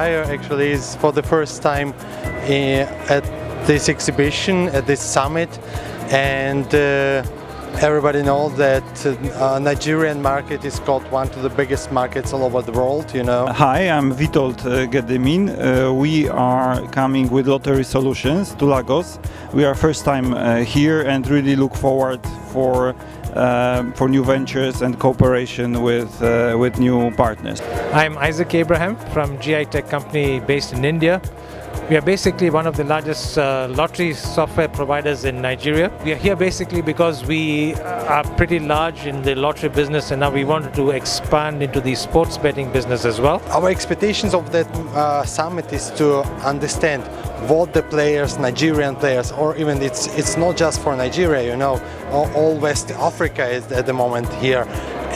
Dubai actually is for the first time at this exhibition, at this summit, and everybody knows that Nigerian market is called one of the biggest markets all over the world, you know. Hi, I'm Witold Gedymin. We are coming with Lottery Solutions to Lagos. We are first time here and really look forward for new ventures and cooperation with new partners. I'm Isaac Abraham from GI Tech company based in India. We are basically one of the largest lottery software providers in Nigeria. We are here basically because we are pretty large in the lottery business, and now we wanted to expand into the sports betting business as well. Our expectations of that summit is to understand what the players, Nigerian players, or even it's not just for Nigeria, you know, all West Africa is at the moment here.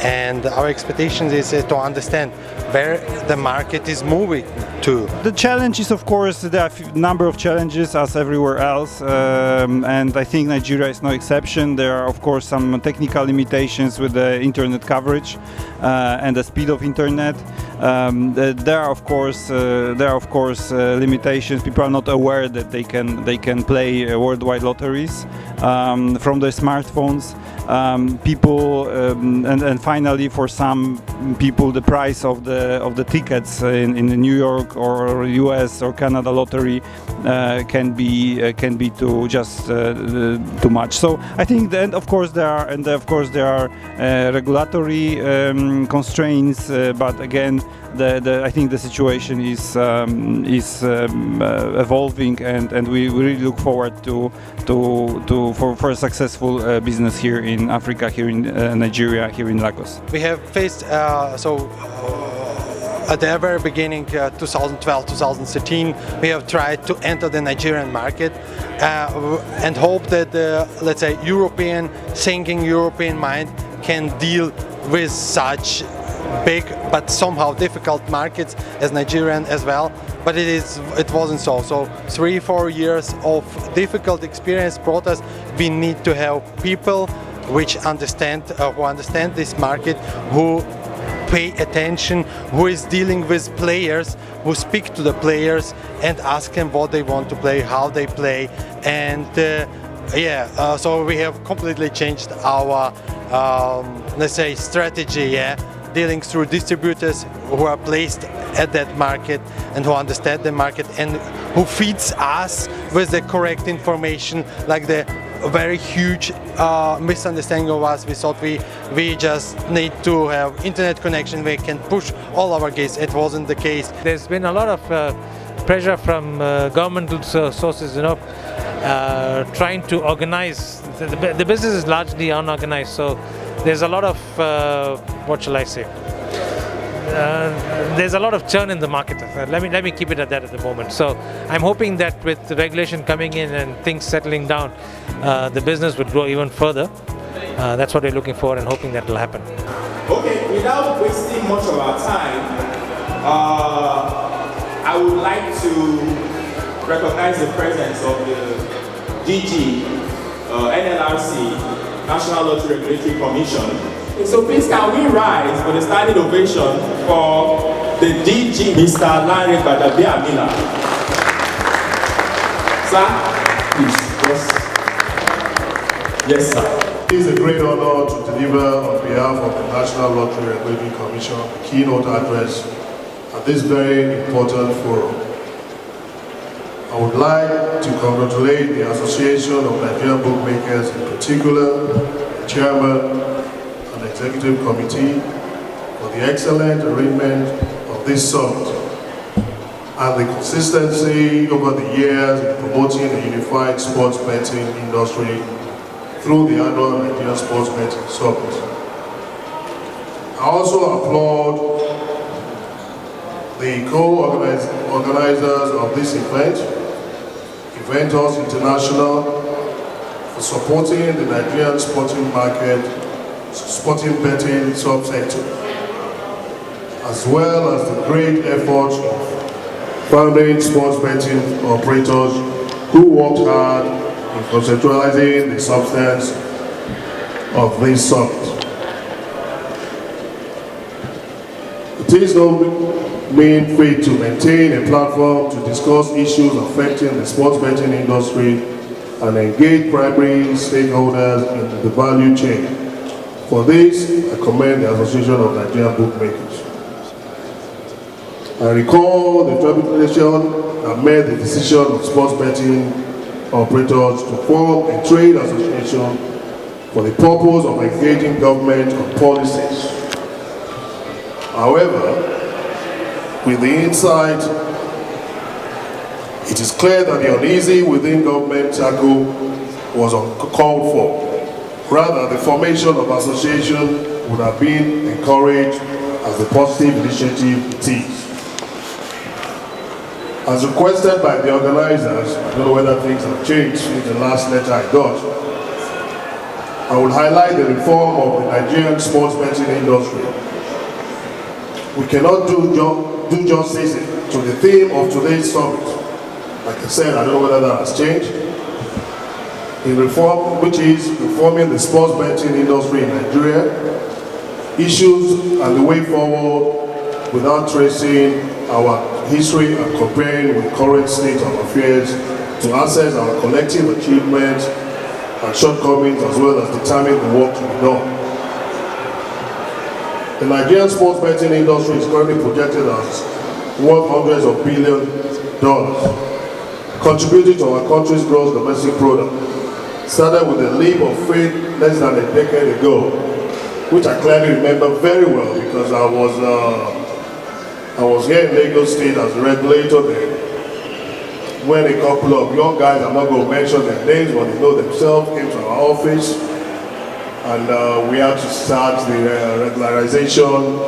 And our expectations is to understand where the market is moving to. The challenge is, of course, there are a number of challenges as everywhere else, and I think Nigeria is no exception. There are, of course, some technical limitations with the internet coverage and the speed of internet. There are, of course, limitations. People are not aware that they can play worldwide lotteries from their smartphones. And finally, for some people, the price of the tickets in the New York or US or Canada lottery can be too much. So I think that of course there are regulatory constraints, but again, I think the situation is evolving, and we really look forward for a successful business here in Africa, here in Nigeria, here in Lagos. We have faced at the very beginning, 2012-2013, we have tried to enter the Nigerian market and hope that let's say European mind can deal with such big but somehow difficult markets as Nigerian as well, but it wasn't so. So 3-4 years of difficult experience brought us. We need to have people who understand this market, who pay attention, who is dealing with players, who speak to the players and ask them what they want to play, how they play, and so we have completely changed our let's say strategy, dealing through distributors who are placed at that market and who understand the market and who feeds us with the correct information. Like the very huge misunderstanding of us, we thought we just need to have internet connection, we can push all our games. It wasn't the case. There's been a lot of pressure from governmental sources, you know, trying to organize. The business is largely unorganized, so there's a lot of what shall I say? There's a lot of churn in the market. Let me keep it at that at the moment. So I'm hoping that with the regulation coming in and things settling down, the business would grow even further. That's what we're looking for and hoping that will happen. Okay, without wasting much of our time, I would like to recognize the presence of the DG, NLRC, National Lottery Regulatory Commission. So please can we rise for the standing ovation for the DG, Mr. Lanre Gbadagbé-Amila. Sir, please. Yes, sir. It is a great honor to deliver on behalf of the National Lottery Regulatory Commission a keynote address at this very important forum. I would like to congratulate the Association of Nigerian Bookmakers, in particular, the Chairman and Executive Committee, for the excellent arrangement of this summit and the consistency over the years in promoting a unified sports betting industry through the annual Nigerian Sports Betting Summit. I also applaud the co-organizers of this event, Eventos International, for supporting the Nigerian sporting market, sporting betting subsector, as well as the great efforts of founding sports betting operators who worked hard in conceptualizing the substance of this summit. It is no mean fit to maintain a platform to discuss issues affecting the sports betting industry and engage primary stakeholders in the value chain. For this, I commend the Association of Nigerian Bookmakers. I recall the tribunal that made the decision of sports betting operators to form a trade association for the purpose of engaging government on policies. However, with the insight, it is clear that the uneasy within government tackle was uncalled for. Rather, the formation of association would have been encouraged as a positive initiative it is. As requested by the organizers, I don't know whether things have changed since the last letter I got, I will highlight the reform of the Nigerian sports betting industry. We cannot do justice to the theme of today's summit. Like I said, I don't know whether that has changed. In reform, which is reforming the sports betting industry in Nigeria, issues and the way forward without tracing our history and comparing with current state of affairs to assess our collective achievements and shortcomings as well as determine the work to be done. The Nigerian sports betting industry is currently projected as worth hundreds of billions of dollars, contributing to our country's gross domestic product. Started with a leap of faith less than a decade ago, which I clearly remember very well because I was here in Lagos State as a regulator there, when a couple of young guys, I'm not going to mention their names, but they know themselves, came to our office, and we had to start the regularization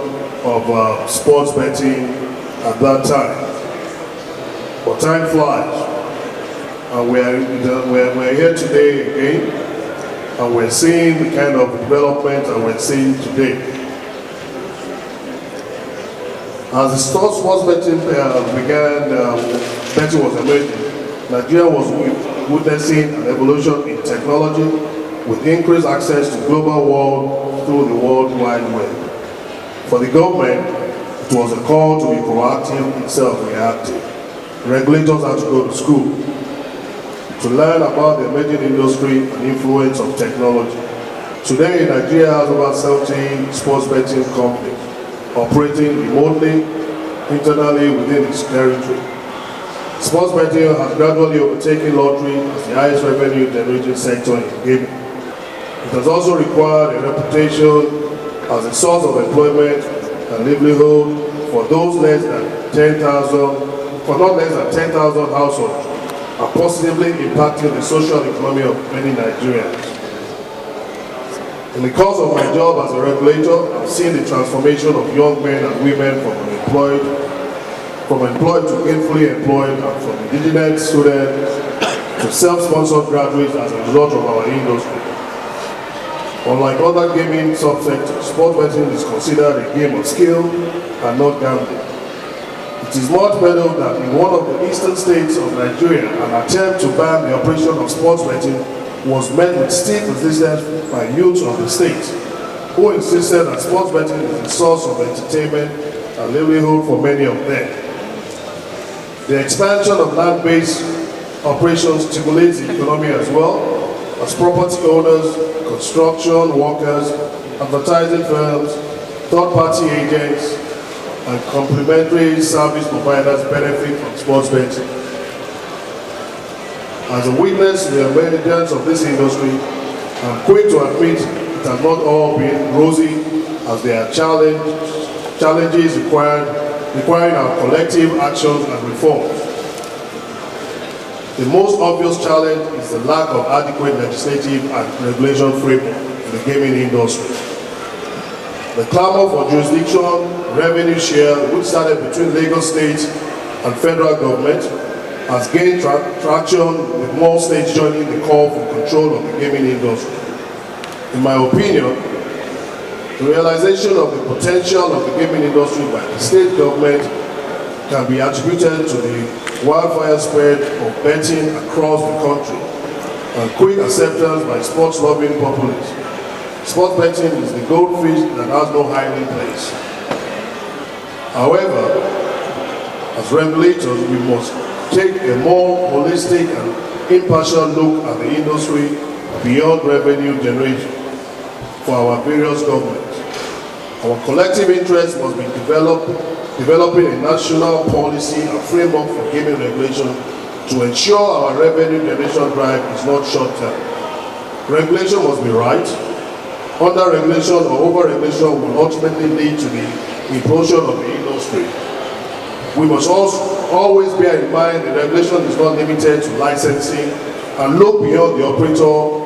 of sports betting at that time. But time flies, and we're here today again, and we're seeing the kind of development that we're seeing today. As the sports betting began, betting was emerging, Nigeria was witnessing an evolution in technology with increased access to global world through the World Wide Web. For the government, it was a call to be proactive instead of reactive. Regulators had to go to school to learn about the emerging industry and influence of technology. Today, Nigeria has about 70 sports betting companies operating remotely, internally within its territory. Sports betting has gradually overtaken lottery as the highest revenue generating sector in gaming. It has also required a reputation as a source of employment and livelihood for those less than 10,000, for not less than 10,000 households, and positively impacting the social economy of many Nigerians. In the course of my job as a regulator, I've seen the transformation of young men and women from employed to gainfully employed, and from indigenous students to self-sponsored graduates as a result of our industry. Unlike other gaming subsectors, sports betting is considered a game of skill and not gambling. It is much better that in one of the eastern states of Nigeria, an attempt to ban the operation of sports betting was met with stiff resistance by youths of the state, who insisted that sports betting is a source of entertainment and livelihood for many of them. The expansion of land-based operations stimulates the economy as well, as property owners, construction workers, advertising firms, third-party agents, and complementary service providers benefit from sports betting. As a witness to the emergence of this industry, I'm quick to admit it has not all been rosy, as there are challenges requiring our collective actions and reforms. The most obvious challenge is the lack of adequate legislative and regulation framework in the gaming industry. The clamor for jurisdiction, revenue share, which started between Lagos State and federal government, has gained traction with more states joining the call for control of the gaming industry. In my opinion, the realization of the potential of the gaming industry by the state government can be attributed to the wildfire spread of betting across the country and quick acceptance by sports-loving populace. Sports betting is the goldfish that has no hiding place. However, As regulators, we must take a more holistic and impartial look at the industry beyond revenue generation for our various governments. Our collective interest must be developing a national policy and framework for gaming regulation to ensure our revenue generation drive is not short-term. Regulation must be right. Under-regulation or over-regulation will ultimately lead to the implosion of the industry. We must also always bear in mind that regulation is not limited to licensing and look beyond the operator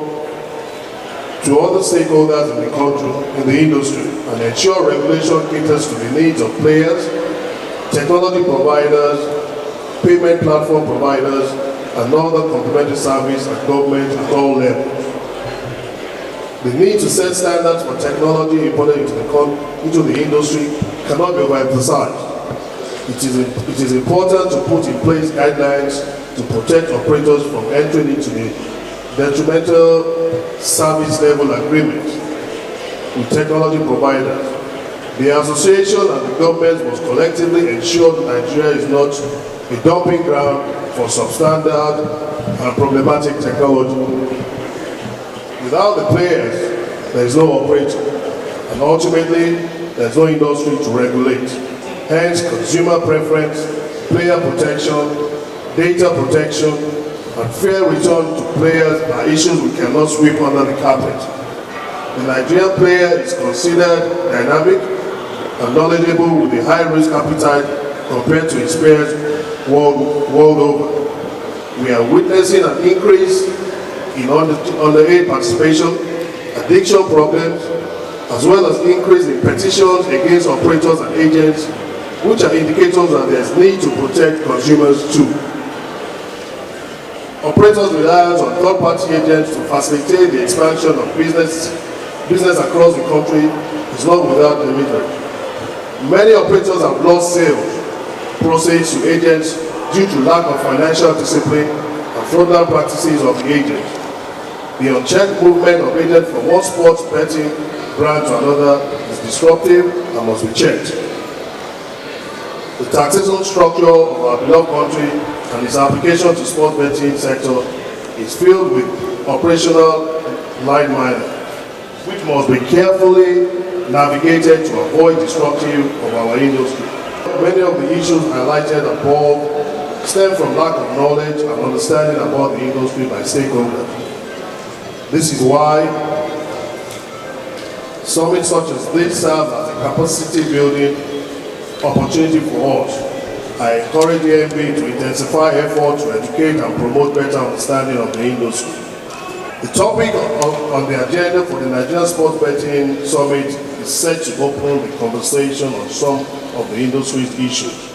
to other stakeholders in the country, in the industry, and ensure regulation caters to the needs of players, technology providers, payment platform providers, and other complementary service and government at all levels. The need to set standards for technology imported into the industry cannot be overemphasized. It is important to put in place guidelines to protect operators from entering into the detrimental service level agreements with technology providers. The association and the government must collectively ensure that Nigeria is not a dumping ground for substandard and problematic technology. Without the players, there is no operator, and ultimately, there is no industry to regulate. Hence, consumer preference, player protection, data protection, and fair return to players are issues we cannot sweep under the carpet. The Nigerian player is considered dynamic and knowledgeable with a high-risk appetite compared to his peers world over. We are witnessing an increase in underage participation, addiction problems, as well as increase in petitions against operators and agents, which are indicators that there is need to protect consumers too. Operators rely on third-party agents to facilitate the expansion of business across the country is not without delivery. Many operators have lost sales proceeds to agents due to lack of financial discipline and fraudulent practices of the agents. The unchecked movement of agents from one sports betting brand to another is disruptive and must be checked. The taxation structure of our beloved country and its application to sports betting sector is filled with operational line mining, which must be carefully navigated to avoid disruption of our industry. Many of the issues highlighted above stem from lack of knowledge and understanding about the industry by stakeholders. This is why summits such as this serve as a capacity building opportunity for us. I encourage AMB to intensify efforts to educate and promote better understanding of the industry. The topic on the agenda for the Nigerian Sports Betting Summit is set to open the conversation on some of the industry's issues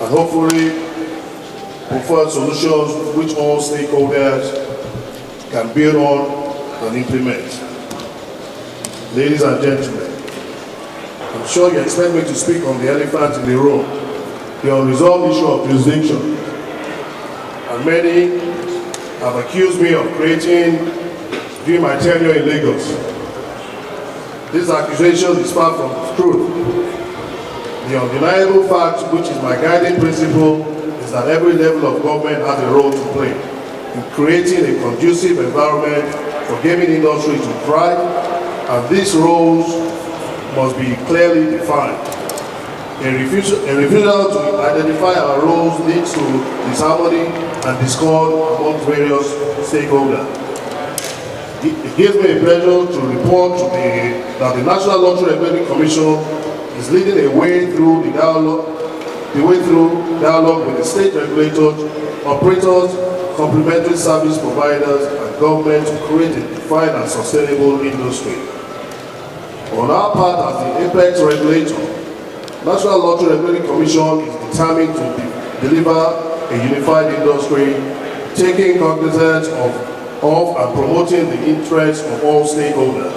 and hopefully prefer solutions which all stakeholders can build on and implement. Ladies and gentlemen, I'm sure you expect me to speak on the elephant in the room, the unresolved issue of jurisdiction. And many have accused me of creating during my tenure in Lagos. This accusation is far from the truth. The undeniable fact, which is my guiding principle, is that every level of government has a role to play in creating a conducive environment for gaming industry to thrive, and these roles must be clearly defined. A refusal to identify our roles leads to disharmony and discord among various stakeholders. It gives me a pleasure to report that the National Lottery Regulatory Commission is leading a way through dialogue with the state regulators, operators, complementary service providers, and government to create a defined and sustainable industry. On our part as the apex regulator, National Lottery Regulatory Commission is determined to deliver a unified industry, taking cognizance of and promoting the interests of all stakeholders.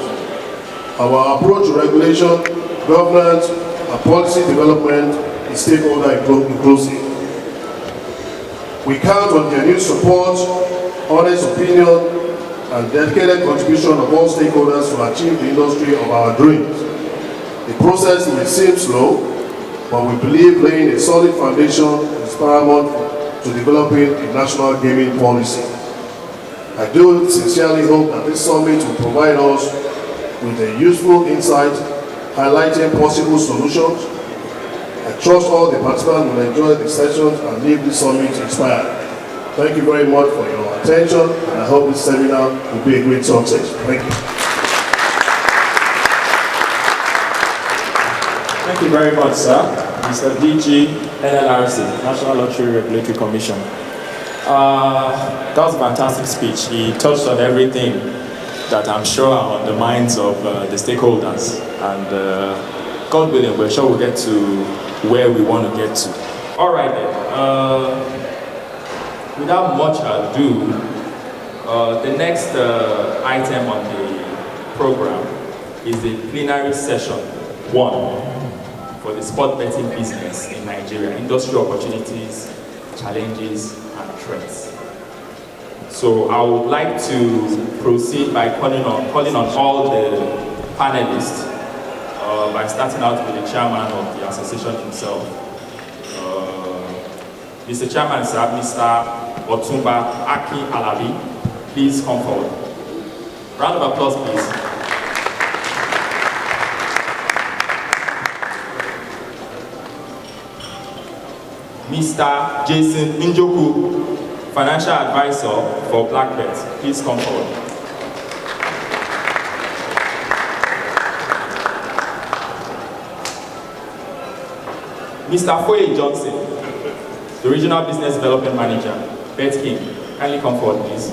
Our approach to regulation, governance, and policy development is stakeholder inclusive. We count on genuine support, honest opinion, and dedicated contribution of all stakeholders to achieve the industry of our dreams. The process may seem slow, but we believe laying a solid foundation is paramount to developing a national gaming policy. I do sincerely hope that this summit will provide us with a useful insight highlighting possible solutions. I trust all the participants will enjoy the sessions and leave this summit inspired. Thank you very much for your attention, and I hope this seminar will be a great success. Thank you. Thank you very much, sir. Mr. DG, NLRC, National Lottery Regulatory Commission. That was a fantastic speech. He touched on everything that I'm sure are on the minds of the stakeholders. And God willing, we're sure we'll get to where we want to get to. All right then. Without much ado, the next item on the program is the plenary session 1 for the sport betting business in Nigeria, industry opportunities, challenges, and threats. So I would like to proceed by calling on all the panelists, by starting out with the chairman of the association himself. Mr. Chairman, sir, Mr. Otumba Aki Alabi, please come forward. Round of applause, please. Mr. Jason Njoku, financial advisor for BlackBet, please come forward. Mr. Foye Johnson, the regional business development manager, Bet King, kindly come forward, please.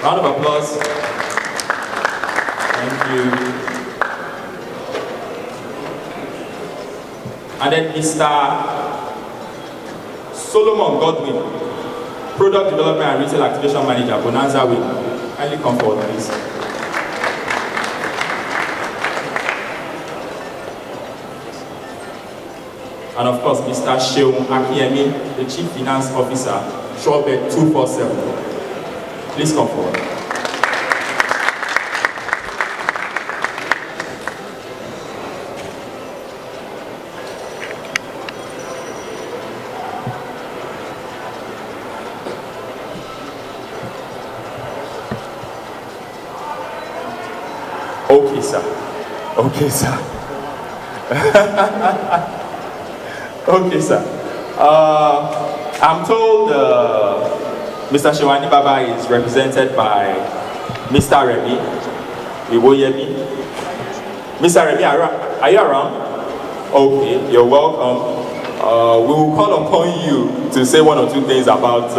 Round of applause. Thank you. And then Mr. Solomon Godwin, product development and retail activation manager, Bonanza Wing, kindly come forward, please. And of course, Mr. Sheung Akiemi, the Chief Finance Officer, Shawbet 247. Please come forward. Okay, sir. Okay, sir. Okay, sir. I'm told Mr. Shewani Baba is represented by Mr. Remy Iwoyemi. Mr. Remy, are you around? Okay, you're welcome. We will call upon you to say one or two things about...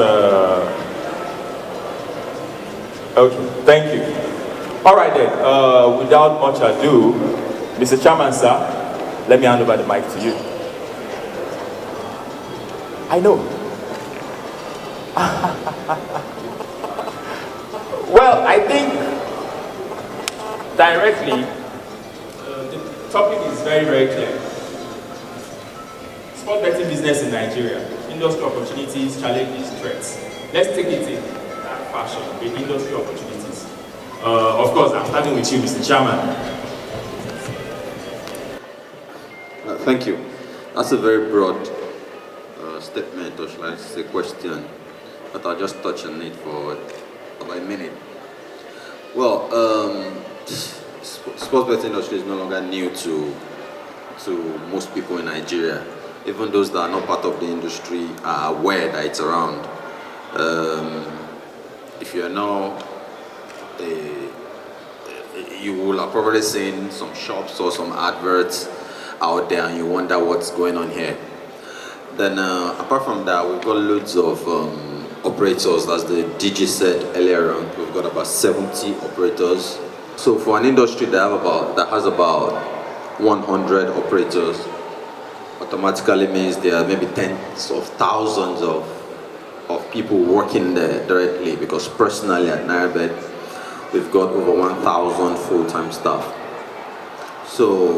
Okay, thank you. All right then, without much ado, Mr. Chairman, sir, let me hand over the mic to you. I know. Well, I think directly, the topic is very, very clear. Sport betting business in Nigeria, industry opportunities, challenges, threats. Let's take it in that fashion, with industry opportunities. Of course, I'm starting with you, Mr. Chairman. Thank you. That's a very broad statement, or shall I say question, but I'll just touch on it for about a minute. Well, sports betting industry is no longer new to most people in Nigeria. Even those that are not part of the industry are aware that it's around. If you're now, you will have probably seen some shops or some adverts out there and you wonder what's going on here. Then apart from that, we've got loads of operators, as the DG said earlier on. We've got about 70 operators. So for an industry that has about 100 operators, automatically means there are maybe tens of thousands of people working there directly, because personally at NairaBet, we've got over 1,000 full-time staff. So,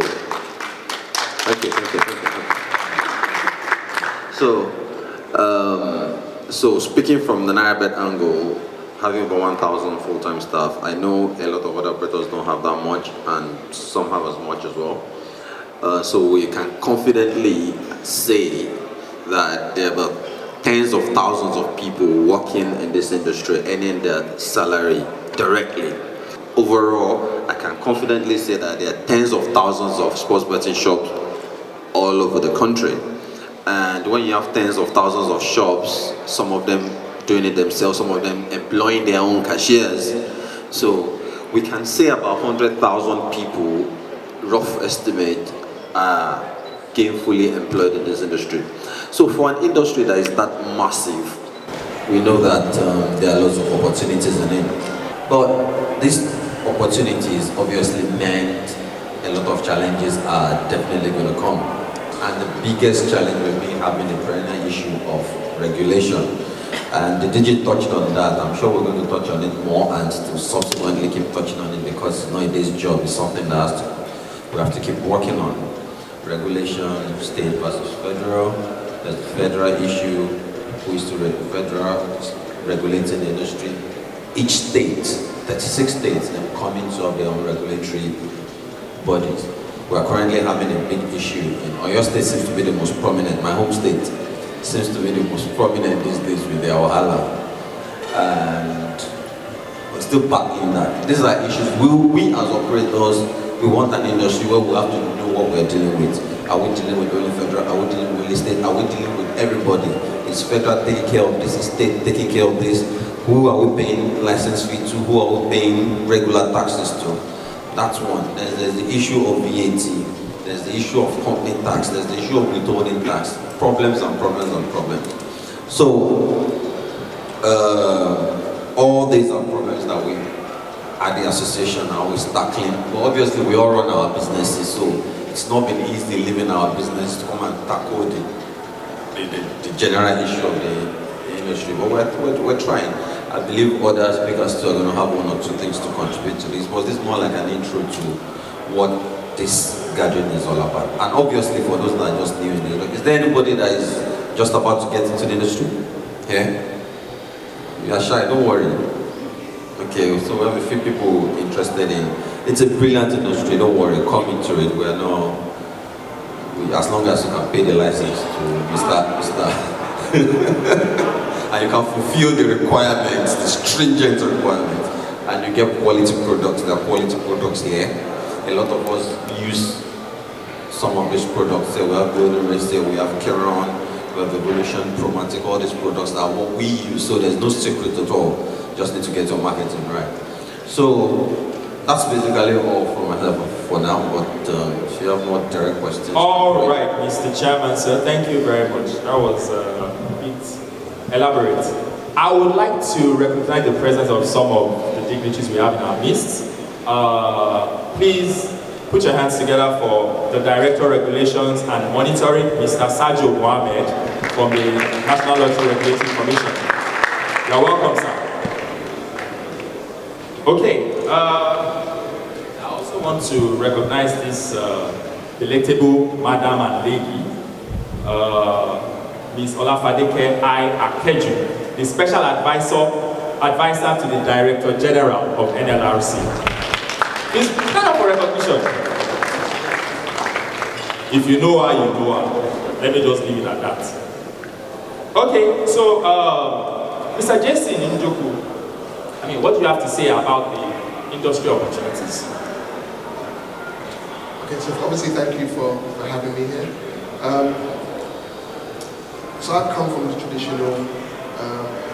thank you. So speaking from the NairaBet angle, having over 1,000 full-time staff, I know a lot of other operators don't have that much, and some have as much as well. So we can confidently say that there are about tens of thousands of people working in this industry earning their salary directly. Overall, I can confidently say that there are tens of thousands of sports betting shops all over the country. And when you have tens of thousands of shops, some of them doing it themselves, some of them employing their own cashiers. So we can say about 100,000 people, rough estimate, are gainfully employed in this industry. So for an industry that is that massive, we know that there are lots of opportunities in it. But these opportunities obviously meant a lot of challenges are definitely going to come. And the biggest challenge will be having the perennial issue of regulation. And the DG touched on that. I'm sure we're going to touch on it more and to subsequently keep touching on it, because it's not a day's job. It's something that we have to keep working on. Regulation, state versus federal. There's the federal issue. Who is to federal regulating the industry? Each state, 36 states, them coming to have their own regulatory bodies. We are currently having a big issue in Oyo State. Seems to be the most prominent. My home state seems to be the most prominent these days with their Wahala. And we're still battling that. These are issues. We as operators, we want an industry where we have to know what we're dealing with. Are we dealing with only federal? Are we dealing with state? Are we dealing with everybody? Is federal taking care of this? Is state taking care of this? Who are we paying license fee to? Who are we paying regular taxes to? That's one. There's the issue of VAT. There's the issue of company tax. There's the issue of withholding tax. Problems and problems and problems. So, all these are problems that we, at the association, are always tackling. But obviously, we all run our businesses, so it's not been easy leaving our business to come and tackle the general issue of the industry. But we're trying. I believe other speakers too are going to have one or two things to contribute to this, but this is more like an intro to what this gathering is all about. And obviously for those that are just new in it, is there anybody that is just about to get into the industry? Yeah? You are shy, don't worry. Okay, so we have a few people interested in, it's a brilliant industry, don't worry, come into it. We are not, as long as you can pay the license to Mr. and you can fulfill the requirements, the stringent requirements, and you get quality products. There are quality products here. A lot of us use some of these products. Say we have Golden Race, we have Keron, we have Evolution, Promatic, all these products are what we use, so there's no secret at all. Just need to get your marketing right. So that's basically all for myself for now, but if you have more direct questions. All right, Mr. Chairman, sir, thank you very much. That was a bit elaborate. I would like to recognize the presence of some of the dignitaries we have in our midst. Please put your hands together for the Director of Regulations and Monitoring, Mr. Sajo Mohammed, from the National Lottery Regulatory Commission. You're welcome, sir. Okay, I also want to recognize this delectable madam and lady, Ms. Olafadeke I. Akeju, the Special Advisor to the Director General of NLRC. It's kind of a recognition. If you know her, you know her. Let me just leave it at that. Okay, so Mr. Jason Njoku, I mean, what do you have to say about the industry opportunities? Okay, so obviously thank you for having me here. So I've come from the traditional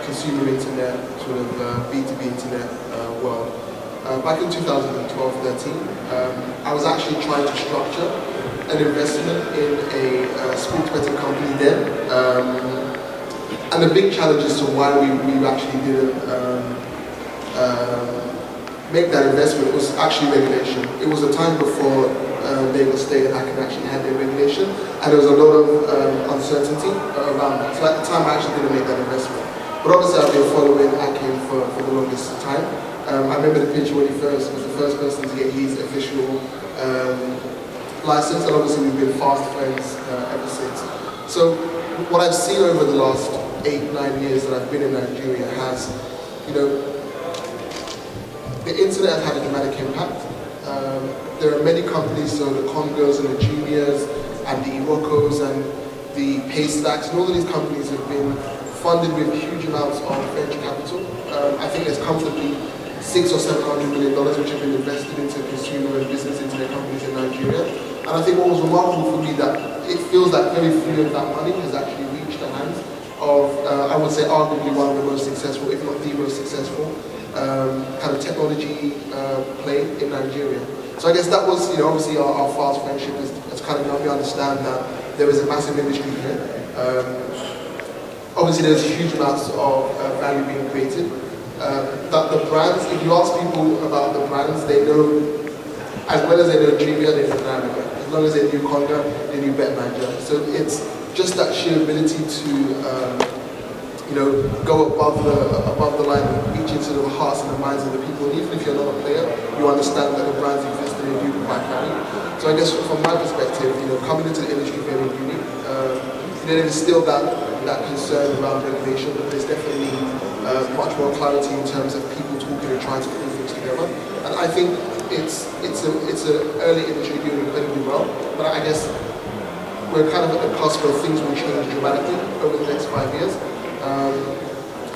consumer internet, sort of B2B internet world. Back in 2012-13, I was actually trying to structure an investment in a sports betting company then. And the big challenge as to why we actually didn't make that investment was actually regulation. It was a time before Lagos State and Akin actually had their regulation, and there was a lot of uncertainty around that. So at the time I actually didn't make that investment. But obviously I've been following Akin for the longest time. I remember the picture when he was the first person to get his official license, and obviously we've been fast friends ever since. So what I've seen over the last 8-9 years that I've been in Nigeria has, you know, the internet has had a dramatic impact. There are many companies, so the Congos and the Juniors and the Iroccos and the Paystacks, and all of these companies have been funded with huge amounts of venture capital. I think there's comfortably $600 or $700 million which have been invested into consumer and business internet companies in Nigeria. And I think what was remarkable for me that it feels like very few of that money has actually reached the hands of, I would say, arguably one of the most successful, if not the most successful, kind of technology play in Nigeria. So I guess that was, obviously our fast friendship has kind of helped me understand that there is a massive industry here. Obviously there's huge amounts of value being created. That the brands, if you ask people about the brands, they know, as well as they know Jumia, they know Naviga. As long as they knew Conga, they knew BetManager. So it's just that sheer ability to go above the line and reach into the hearts and the minds of the people. And even if you're not a player, you understand that the brands exist and they do provide value. So I guess from my perspective, coming into the industry very unique. There's still that concern around regulation, but there's definitely much more clarity in terms of people talking and trying to pull things together. And I think it's an early industry doing incredibly well, but I guess we're kind of at the cusp where things will change dramatically over the next 5 years.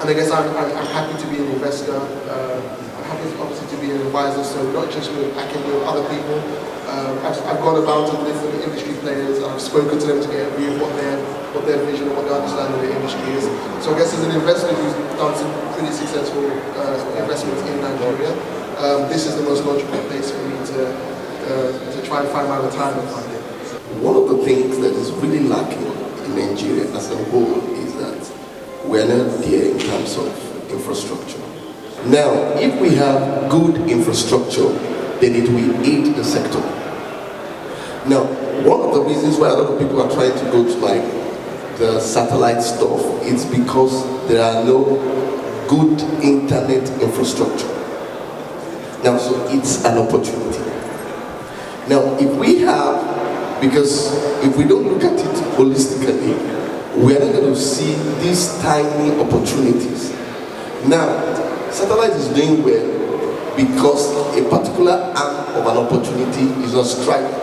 And I guess I'm happy to be an investor. I'm happy obviously to be an advisor, so not just with academia, with other people. I've gone about to different industry players and I've spoken to them to get a view of what their vision and what their understanding of the industry is. So I guess as an investor who's done some pretty successful investments in Nigeria, this is the most logical place for me to try and find my retirement fund. One of the things that is really lacking in Nigeria as a whole is that we're not there in terms of infrastructure. Now, if we have good infrastructure, then it will aid the sector. Now, one of the reasons why a lot of people are trying to go to the satellite stuff is because there are no good internet infrastructure. Now, so it's an opportunity. Now, if we have, because if we don't look at it holistically, we are not going to see these tiny opportunities. Now, satellite is doing well because a particular arm of an opportunity is on strike.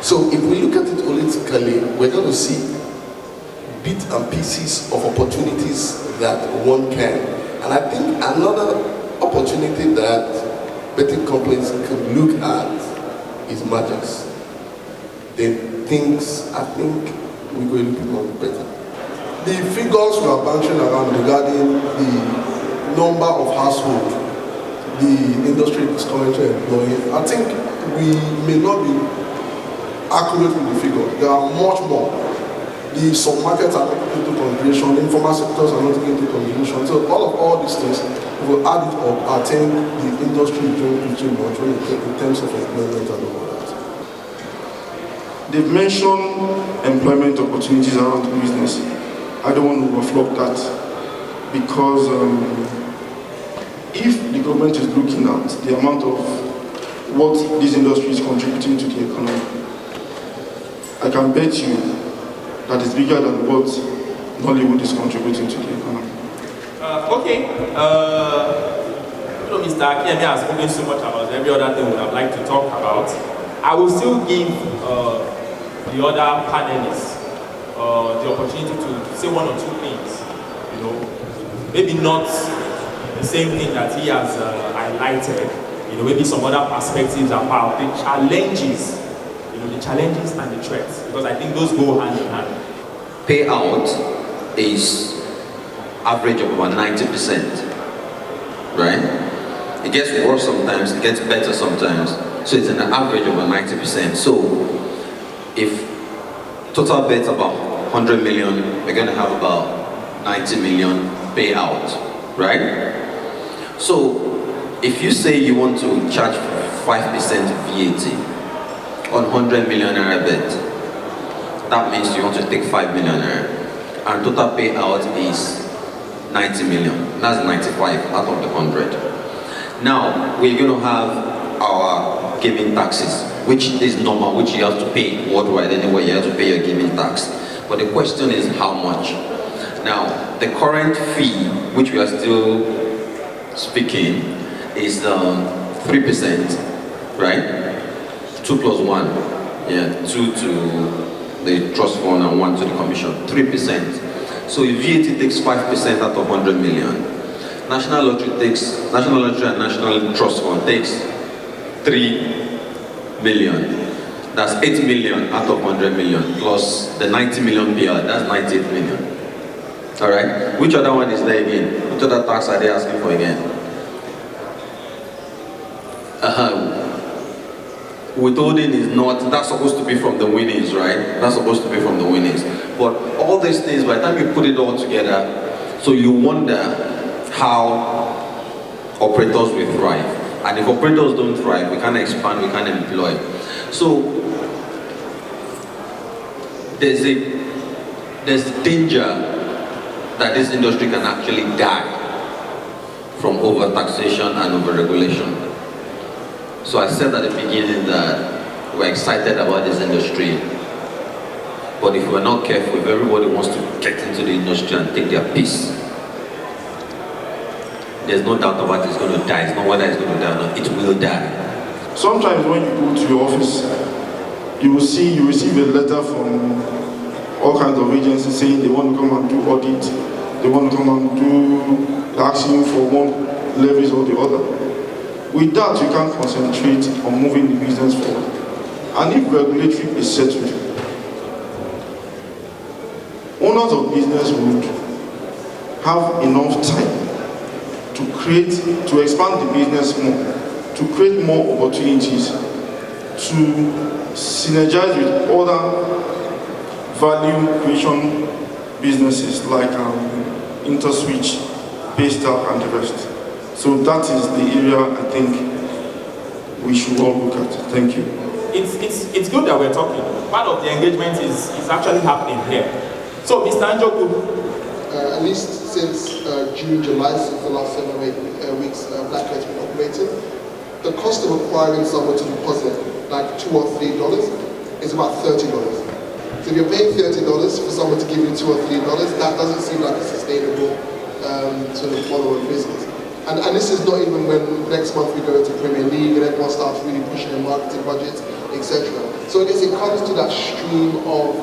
So if we look at it holistically, we're going to see bits and pieces of opportunities that one can. And I think another opportunity that betting companies could look at is mergers. Then things, I think, will go a little bit more better. The figures we are bouncing around regarding the number of households the industry is currently employing, I think we may not be accurate with the figures. There are much more. Some markets are not taken into consideration, the informal sectors are not taken into consideration. So all these things, if we add it up, I think the industry is doing pretty much in terms of employment and all that. They've mentioned employment opportunities around the business. I don't want to overflow that because if the government is looking at the amount of what this industry is contributing to the economy, I can bet you that it's bigger than what Nollywood is contributing to the economy. Mr. Akiemi has spoken so much about every other thing we would have liked to talk about. I will still give the other panelists the opportunity to say one or two things. Maybe not the same thing that he has highlighted. Maybe some other perspectives about the challenges. The challenges and the threats, because I think those go hand in hand. Payout is average of about 90%, right? It gets worse sometimes, it gets better sometimes. So it's an average of about 90%. So if total bet's about 100 million, we're going to have about 90 million payout, right? So if you say you want to charge 5% VAT on 100 million naira bet, that means you want to take 5 million naira, and total payout is 90 million. That's 95 out of the 100. Now we're going to have our gaming taxes, which is normal, which you have to pay worldwide anyway. You have to pay your gaming tax. But the question is how much. Now the current fee, which we are still speaking, is 3%. right? 2 plus 1, yeah, 2 to the trust fund and 1 to the commission, 3%. So if VAT takes 5% out of 100 million, National Lottery and National Trust Fund takes 3 million. That's 8 million out of 100 million, plus the 90 million PR, that's 98 million. All right, which other one is there again? Which other tax are they asking for again? Withholding is not, that's supposed to be from the winnings, right? That's supposed to be from the winnings. But all these things, by the time you put it all together, so you wonder how operators will thrive. And if operators don't thrive, we can't expand, we can't employ. So there's danger that this industry can actually die from over-taxation and over-regulation. So I said at the beginning that we're excited about this industry, but if we're not careful, if everybody wants to get into the industry and take their piece, there's no doubt about it's going to die. It's not whether it's going to die or not, it will die. Sometimes when you go to your office, you receive a letter from all kinds of agencies saying they want to come and do audit, they want to come and do asking for one levies or the other. With that, you can concentrate on moving the business forward. And if regulatory is settled, owners of business would have enough time to expand the business more, to create more opportunities, to synergize with other value creation businesses like InterSwitch, Paystack, and the rest. So that is the area I think we should all look at. Thank you. It's good that we're talking. Part of the engagement is actually happening here. So, Mr. Njoku. At least since June, July, since the last 7 or 8 weeks, Blackcoat's been operating, the cost of acquiring someone to deposit like $2 or $3 is about $30. So if you're paying $30 for someone to give you $2 or $3, that doesn't seem like a sustainable sort of model of business. And this is not even when next month we go into Premier League and everyone starts really pushing their marketing budgets, etc. So I guess it comes to that stream of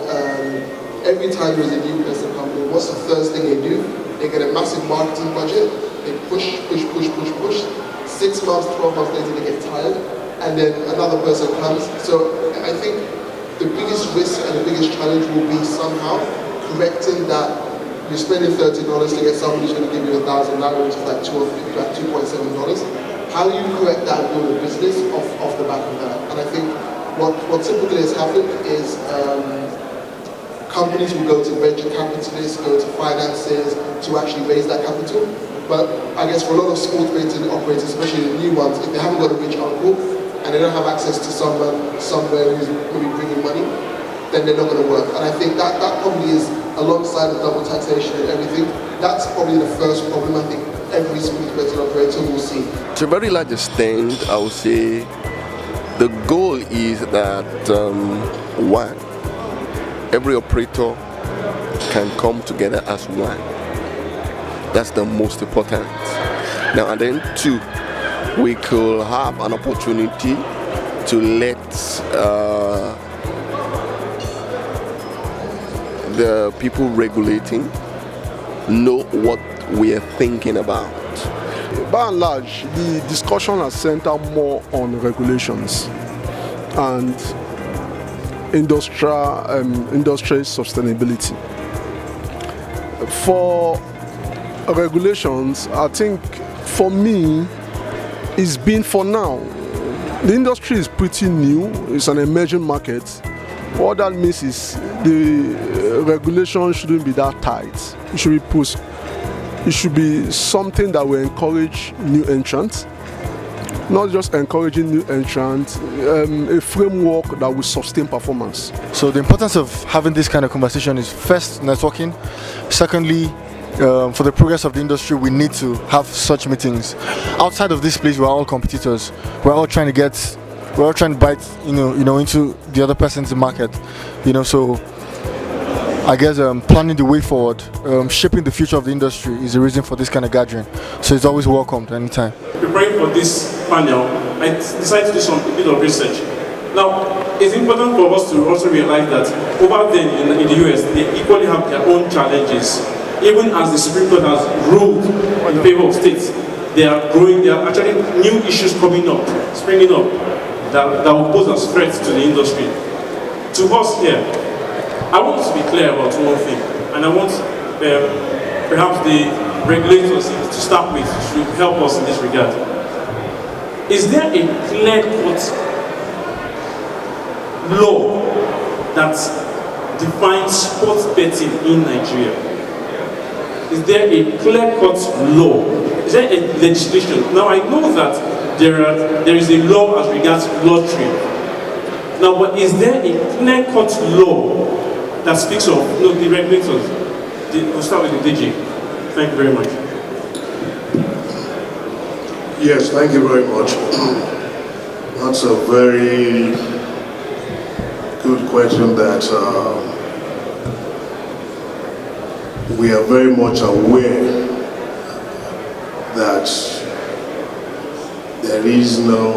every time there's a new person company, what's the first thing they do? They get a massive marketing budget, they push. 6 months, 12 months later they get tired, and then another person comes. So I think the biggest risk and the biggest challenge will be somehow correcting that. You're spending $30 to get somebody who's going to give you $1,000, which is like $2.7. How do you correct that and build a business off the back of that? And I think what typically has happened is companies will go to venture capitalists, go to financiers to actually raise that capital. But I guess for a lot of sports-related operators, especially the new ones, if they haven't got a rich uncle and they don't have access to someone somewhere who's going to be bringing money, then they're not going to work. And I think that probably is, alongside the double taxation and everything, that's probably the first problem I think every sports-related operator will see. To a very large extent, I would say the goal is that one, every operator can come together as one. That's the most important. Now, and then two, we could have an opportunity to let the people regulating know what we are thinking about. By and large, the discussion has centered more on regulations and industry sustainability. For regulations, I think for me, it's been for now. The industry is pretty new, it's an emerging market. What that means is the regulation shouldn't be that tight. It should be pushed. It should be something that will encourage new entrants, not just encouraging new entrants, a framework that will sustain performance. So the importance of having this kind of conversation is first, networking. Secondly, for the progress of the industry, we need to have such meetings. Outside of this place, we're all competitors. We're all trying to bite, into the other person's market, So I guess planning the way forward, shaping the future of the industry is the reason for this kind of gathering. So it's always welcomed anytime. Preparing for this panel, I decided to do a bit of research. Now, it's important for us to also realize that over there in the US, they equally have their own challenges. Even as the Supreme Court has ruled in favor of states, they are growing, there are actually new issues coming up, springing up, that will pose as threats to the industry. To us here, I want to be clear about one thing, and I want perhaps the regulators to start with should help us in this regard. Is there a clear-cut law that defines sports betting in Nigeria? Is there a clear-cut law? Is there a legislation? Now I know that there is a law as regards lottery. Now, but is there a clear-cut law that speaks of the regulators? We'll start with the DG. Thank you very much. Yes, thank you very much. That's a very good question that we are very much aware that there is no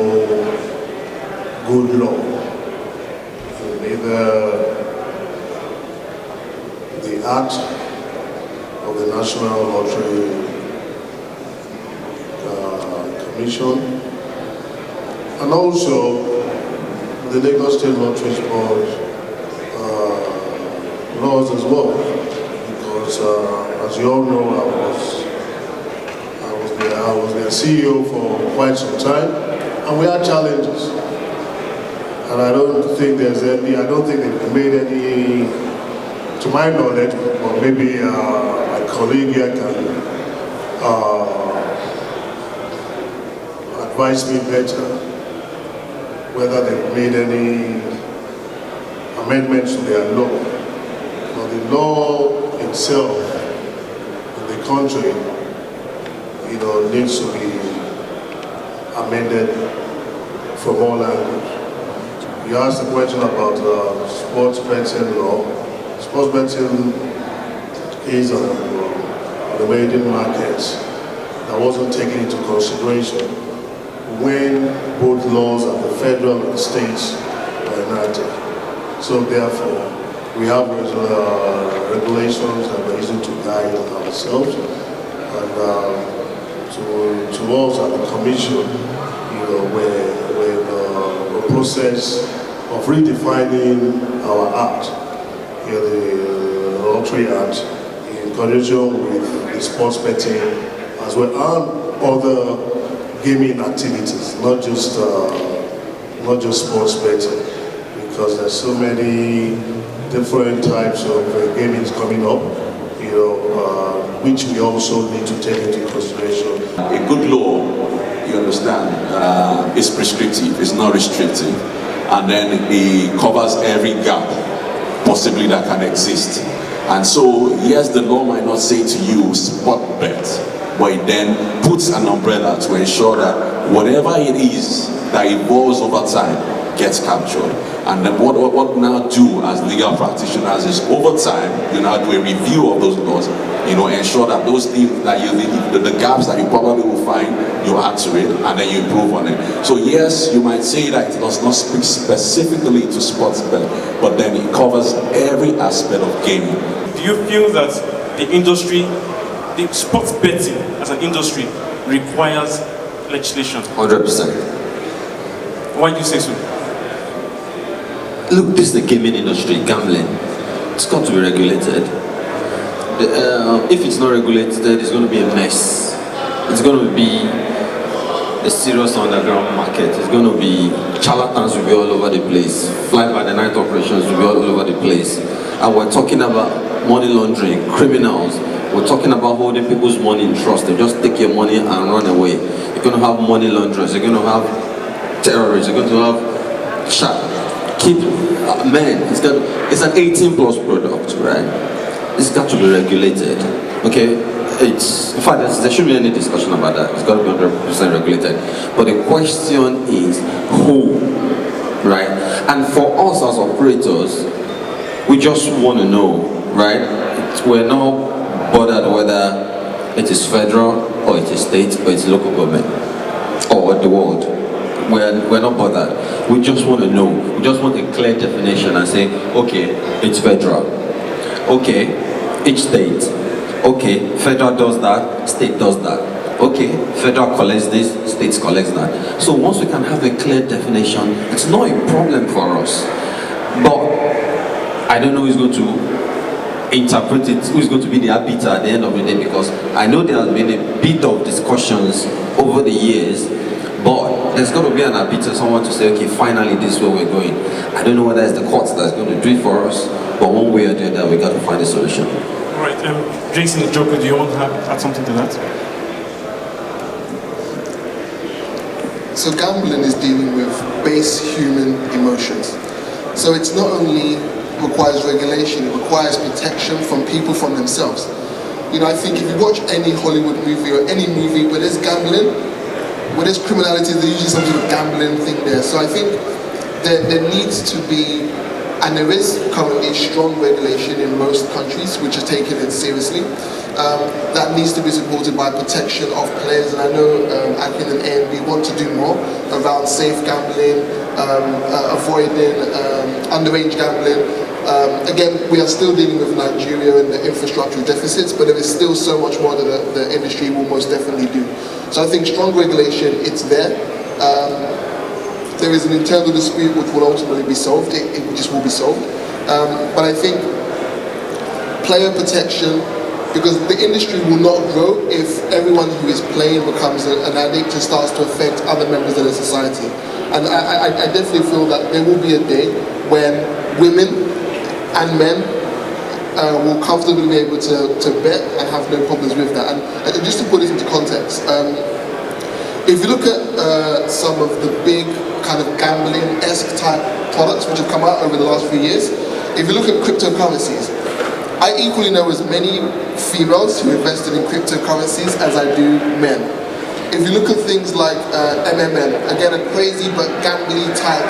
good law in either the Act of the National Lottery Commission and also the Lagos State Lottery Board laws as well, because as you all know, I was their CEO for quite some time, and we had challenges. And I don't think they've made any, to my knowledge, or maybe my colleague here can advise me better whether they've made any amendments to their law. But the law itself in the country, needs to be amended from all angles. You asked the question about sports betting law. Sports betting is on the American market that wasn't taken into consideration when both laws at the federal and states were enacted. So therefore, we have regulations that we're using to guide ourselves. And to us at the Commission, we're the process of redefining our act, the Lottery Act, in conjunction with the sports betting as well and other gaming activities, not just sports betting, because there's so many different types of gamings coming up, which we also need to take into consideration. A good law, you understand, is prescriptive, it's not restrictive, and then it covers every gap possibly that can exist. And so, yes, the law might not say to you, spot bet, but it then puts an umbrella to ensure that whatever it is that evolves over time gets captured. And then what we now do as legal practitioners is over time, you now do a review of those laws, ensure that those things that the gaps that you probably will find, you add to it and then you improve on it. So yes, you might say that it does not speak specifically to sports bet, but then it covers every aspect of gaming. Do you feel that the industry, the sports betting as an industry requires legislation? 100%. Why do you say so? Look, this is the gaming industry, gambling. It's got to be regulated. If it's not regulated, it's going to be a mess. It's going to be a serious underground market. It's going to be, charlatans will be all over the place. Fly-by-the-night operations will be all over the place. And we're talking about money laundering, criminals. We're talking about holding people's money in trust. They just take your money and run away. You're going to have money launderers. You're going to have terrorists. You're going to have men. It's an 18+ product, right? It's got to be regulated. Okay, in fact, there shouldn't be any discussion about that. It's got to be 100% regulated. But the question is who, right? And for us as operators, we just want to know, right? We're not bothered whether it is federal or it is state or it's local government or the world. We're not bothered. We just want to know. We just want a clear definition and say, okay, it's federal. Okay, each state. Okay, federal does that, state does that. Okay, federal collects this, states collects that. So once we can have a clear definition, it's not a problem for us. But I don't know who's going to interpret it, who's going to be the arbiter at the end of the day, because I know there has been a bit of discussions over the years, but there's got to be an arbiter, someone to say, okay, finally this is where we're going. I don't know whether it's the courts that's going to do it for us, but one way or the other, we got to find a solution. All right, Jason Njoku, do you want to add something to that? So gambling is dealing with base human emotions. So it's not only requires regulation, it requires protection from people from themselves. You know, I think if you watch any Hollywood movie or any movie where there's gambling, where there's criminality, there's usually some sort of gambling thing there. So I think there needs to be, and there is currently strong regulation in most countries which are taking it seriously. That needs to be supported by protection of players, and I know Akin and ANB want to do more around safe gambling, avoiding underage gambling. Again, we are still dealing with Nigeria and the infrastructural deficits, but there is still so much more that the industry will most definitely do. So I think strong regulation, it's there. There is an internal dispute which will ultimately be solved. It just will be solved. But I think player protection, because the industry will not grow if everyone who is playing becomes an addict and starts to affect other members of the society. And I definitely feel that there will be a day when women and men will comfortably be able to bet and have no problems with that. And just to put it into context, if you look at some of the big kind of gambling-esque type products which have come out over the last few years, if you look at cryptocurrencies, I equally know as many females who invested in cryptocurrencies as I do men. If you look at things like MMM, again a crazy but gambling type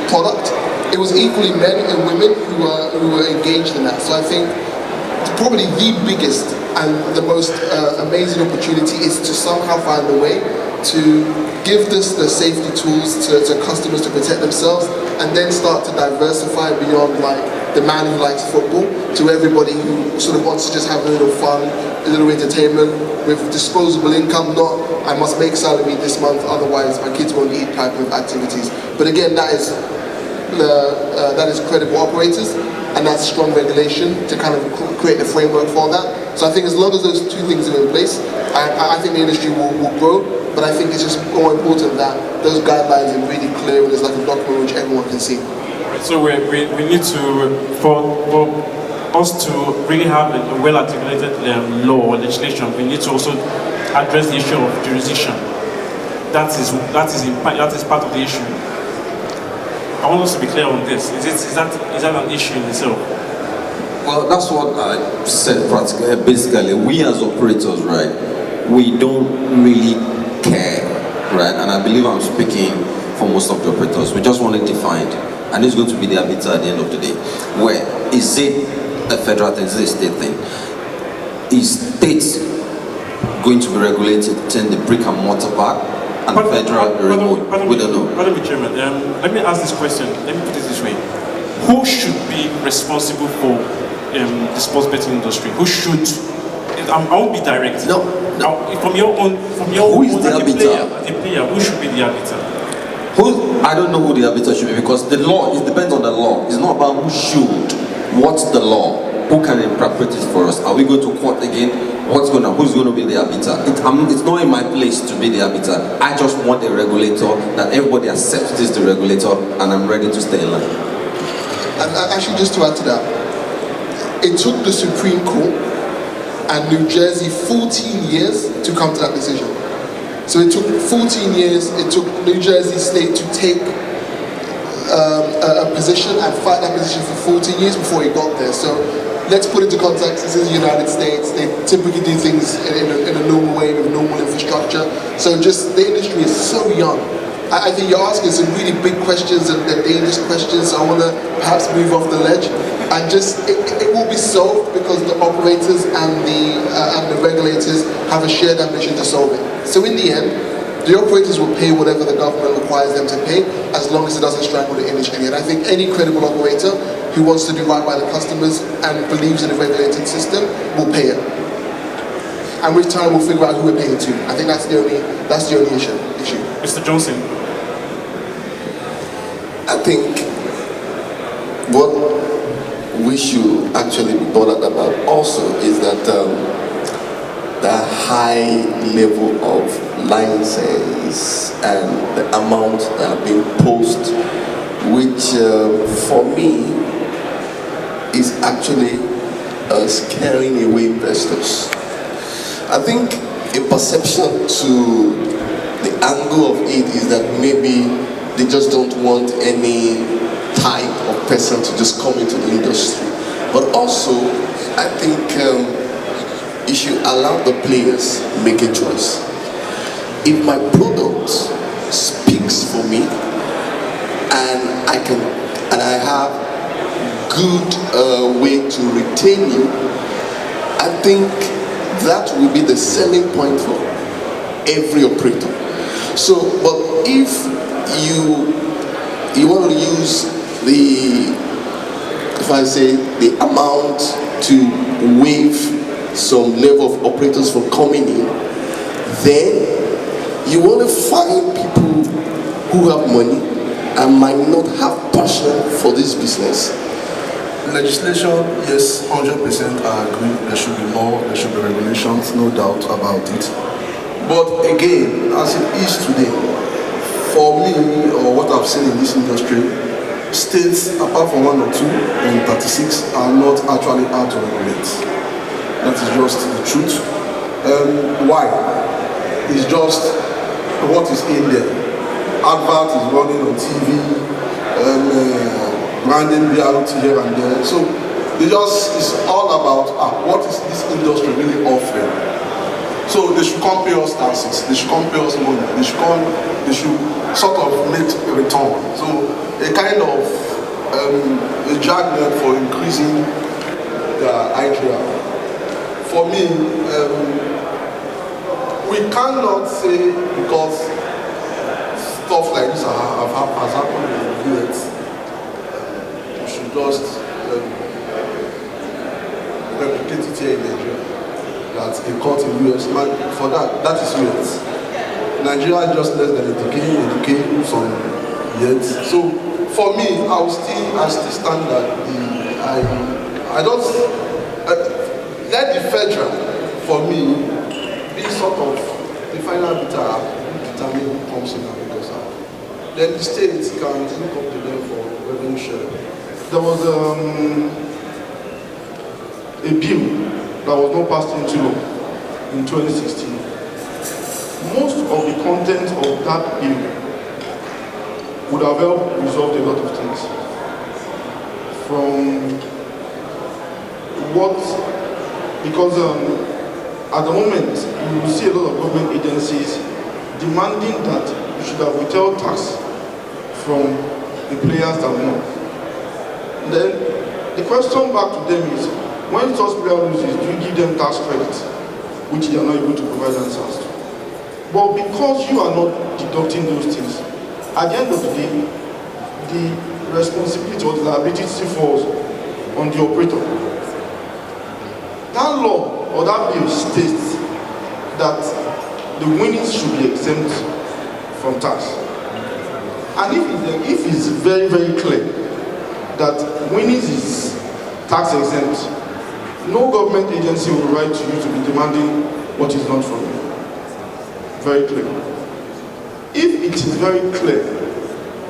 product, it was equally men and women who were engaged in that. So I think probably the biggest and the most amazing opportunity is to somehow find a way to give the safety tools to customers to protect themselves, and then start to diversify beyond like the man who likes football to everybody who sort of wants to just have a little fun, a little entertainment with disposable income, not I must make salary this month, otherwise my kids won't eat type of activities. But again, that is credible operators, and that's strong regulation to kind of create the framework for that. So I think as long as those two things are in place, I think the industry will grow, but I think it's just more important that those guidelines are really clear and there's like a document which everyone can see. So we need to, for us to really have a well-articulated law or legislation, we need to also address the issue of jurisdiction. That is part of the issue. I want us to be clear on this. Is that an issue in itself? Well, that's what I said practically. Basically, we as operators, right, we don't really care, right? And I believe I'm speaking for most of the operators. We just want it defined. And it's going to be the arbiter at the end of the day. Where is it a federal thing? Is it a state thing? Is states going to be regulated in the brick and mortar part and federal remote? We don't know. Pardon me, Chairman. Let me ask this question. Let me put it this way. Who should be responsible for the sports betting industry? Who should? I won't be direct. No. From your own, who is the arbiter? As a player, who should be the arbiter? I don't know who the arbiter should be, because the law, it depends on the law. It's not about who should. What's the law? Who can interpret it for us? Are we going to court again? Who's going to be the arbiter? It's not in my place to be the arbiter. I just want a regulator that everybody accepts this the regulator, and I'm ready to stay in line. And actually, just to add to that, it took the Supreme Court and New Jersey 14 years to come to that decision. So it took 14 years, it took New Jersey State to take a position and fight that position for 14 years before it got there. So let's put it into context. This is the United States. They typically do things in a normal way with normal infrastructure. So just the industry is so young. I think you're asking some really big questions and they're dangerous questions. So I want to perhaps move off the ledge. And just, it will be solved because the operators and the regulators have a shared ambition to solve it. So in the end, The operators will pay whatever the government requires them to pay, as long as it doesn't strangle the industry. And I think any credible operator who wants to do right by the customers and believes in a regulated system will pay it. And with time we'll figure out who we're paying to. I think that's the only issue. Mr. Johnson. I think what we should actually be bothered about also is that the high level of license and the amount that have been posted, which for me is actually scaring away investors. I think a perception to the angle of it is that maybe they just don't want any type of person to just come into the industry. But also, I think you should allow the players make a choice. If my product speaks for me and I have good way to retain you, I think that will be the selling point for every operator. So, but if you want to use the amount to waive some level of operators from coming in, then you want to find people who have money and might not have passion for this business. Legislation, yes, 100% I agree. There should be more, there should be regulations, no doubt about it. But again, as it is today, for me, or what I've seen in this industry, states, apart from 1 or 2 and 36, are not actually out to regulate. That is just the truth. Why? It's just what is in there. Advert is running on TV, branding reality here and there. So it's all about what is this industry really offering. So they should come pay us taxes, they should come pay us money, they should sort of make a return. So a kind of a dragnet for increasing the ITR. For me, we cannot say because stuff like this has happened in the US, we should just replicate it here in Nigeria. That's a court in the US. For that is US. Nigeria is just less than a decade, some years. So for me, I still stand that let the federal, for me, be sort of the final arbiter who determine who comes in and who goes out. Then the states can look up to them for revenue share. There was a bill that was not passed into law in 2016. Most of the content of that bill would have helped resolve a lot of things. Because at the moment, you will see a lot of government agencies demanding that you should have withheld tax from the players that won. Then the question back to them is, when such player loses, do you give them tax credit, which they are not able to provide answers to? But because you are not deducting those things, at the end of the day, the responsibility or the liability still falls on the operator. That law or that bill states that the winnings should be exempt from tax. And if it's very, very clear that winnings is tax exempt, no government agency will write to you to be demanding what is not from you. Very clear. If it is very clear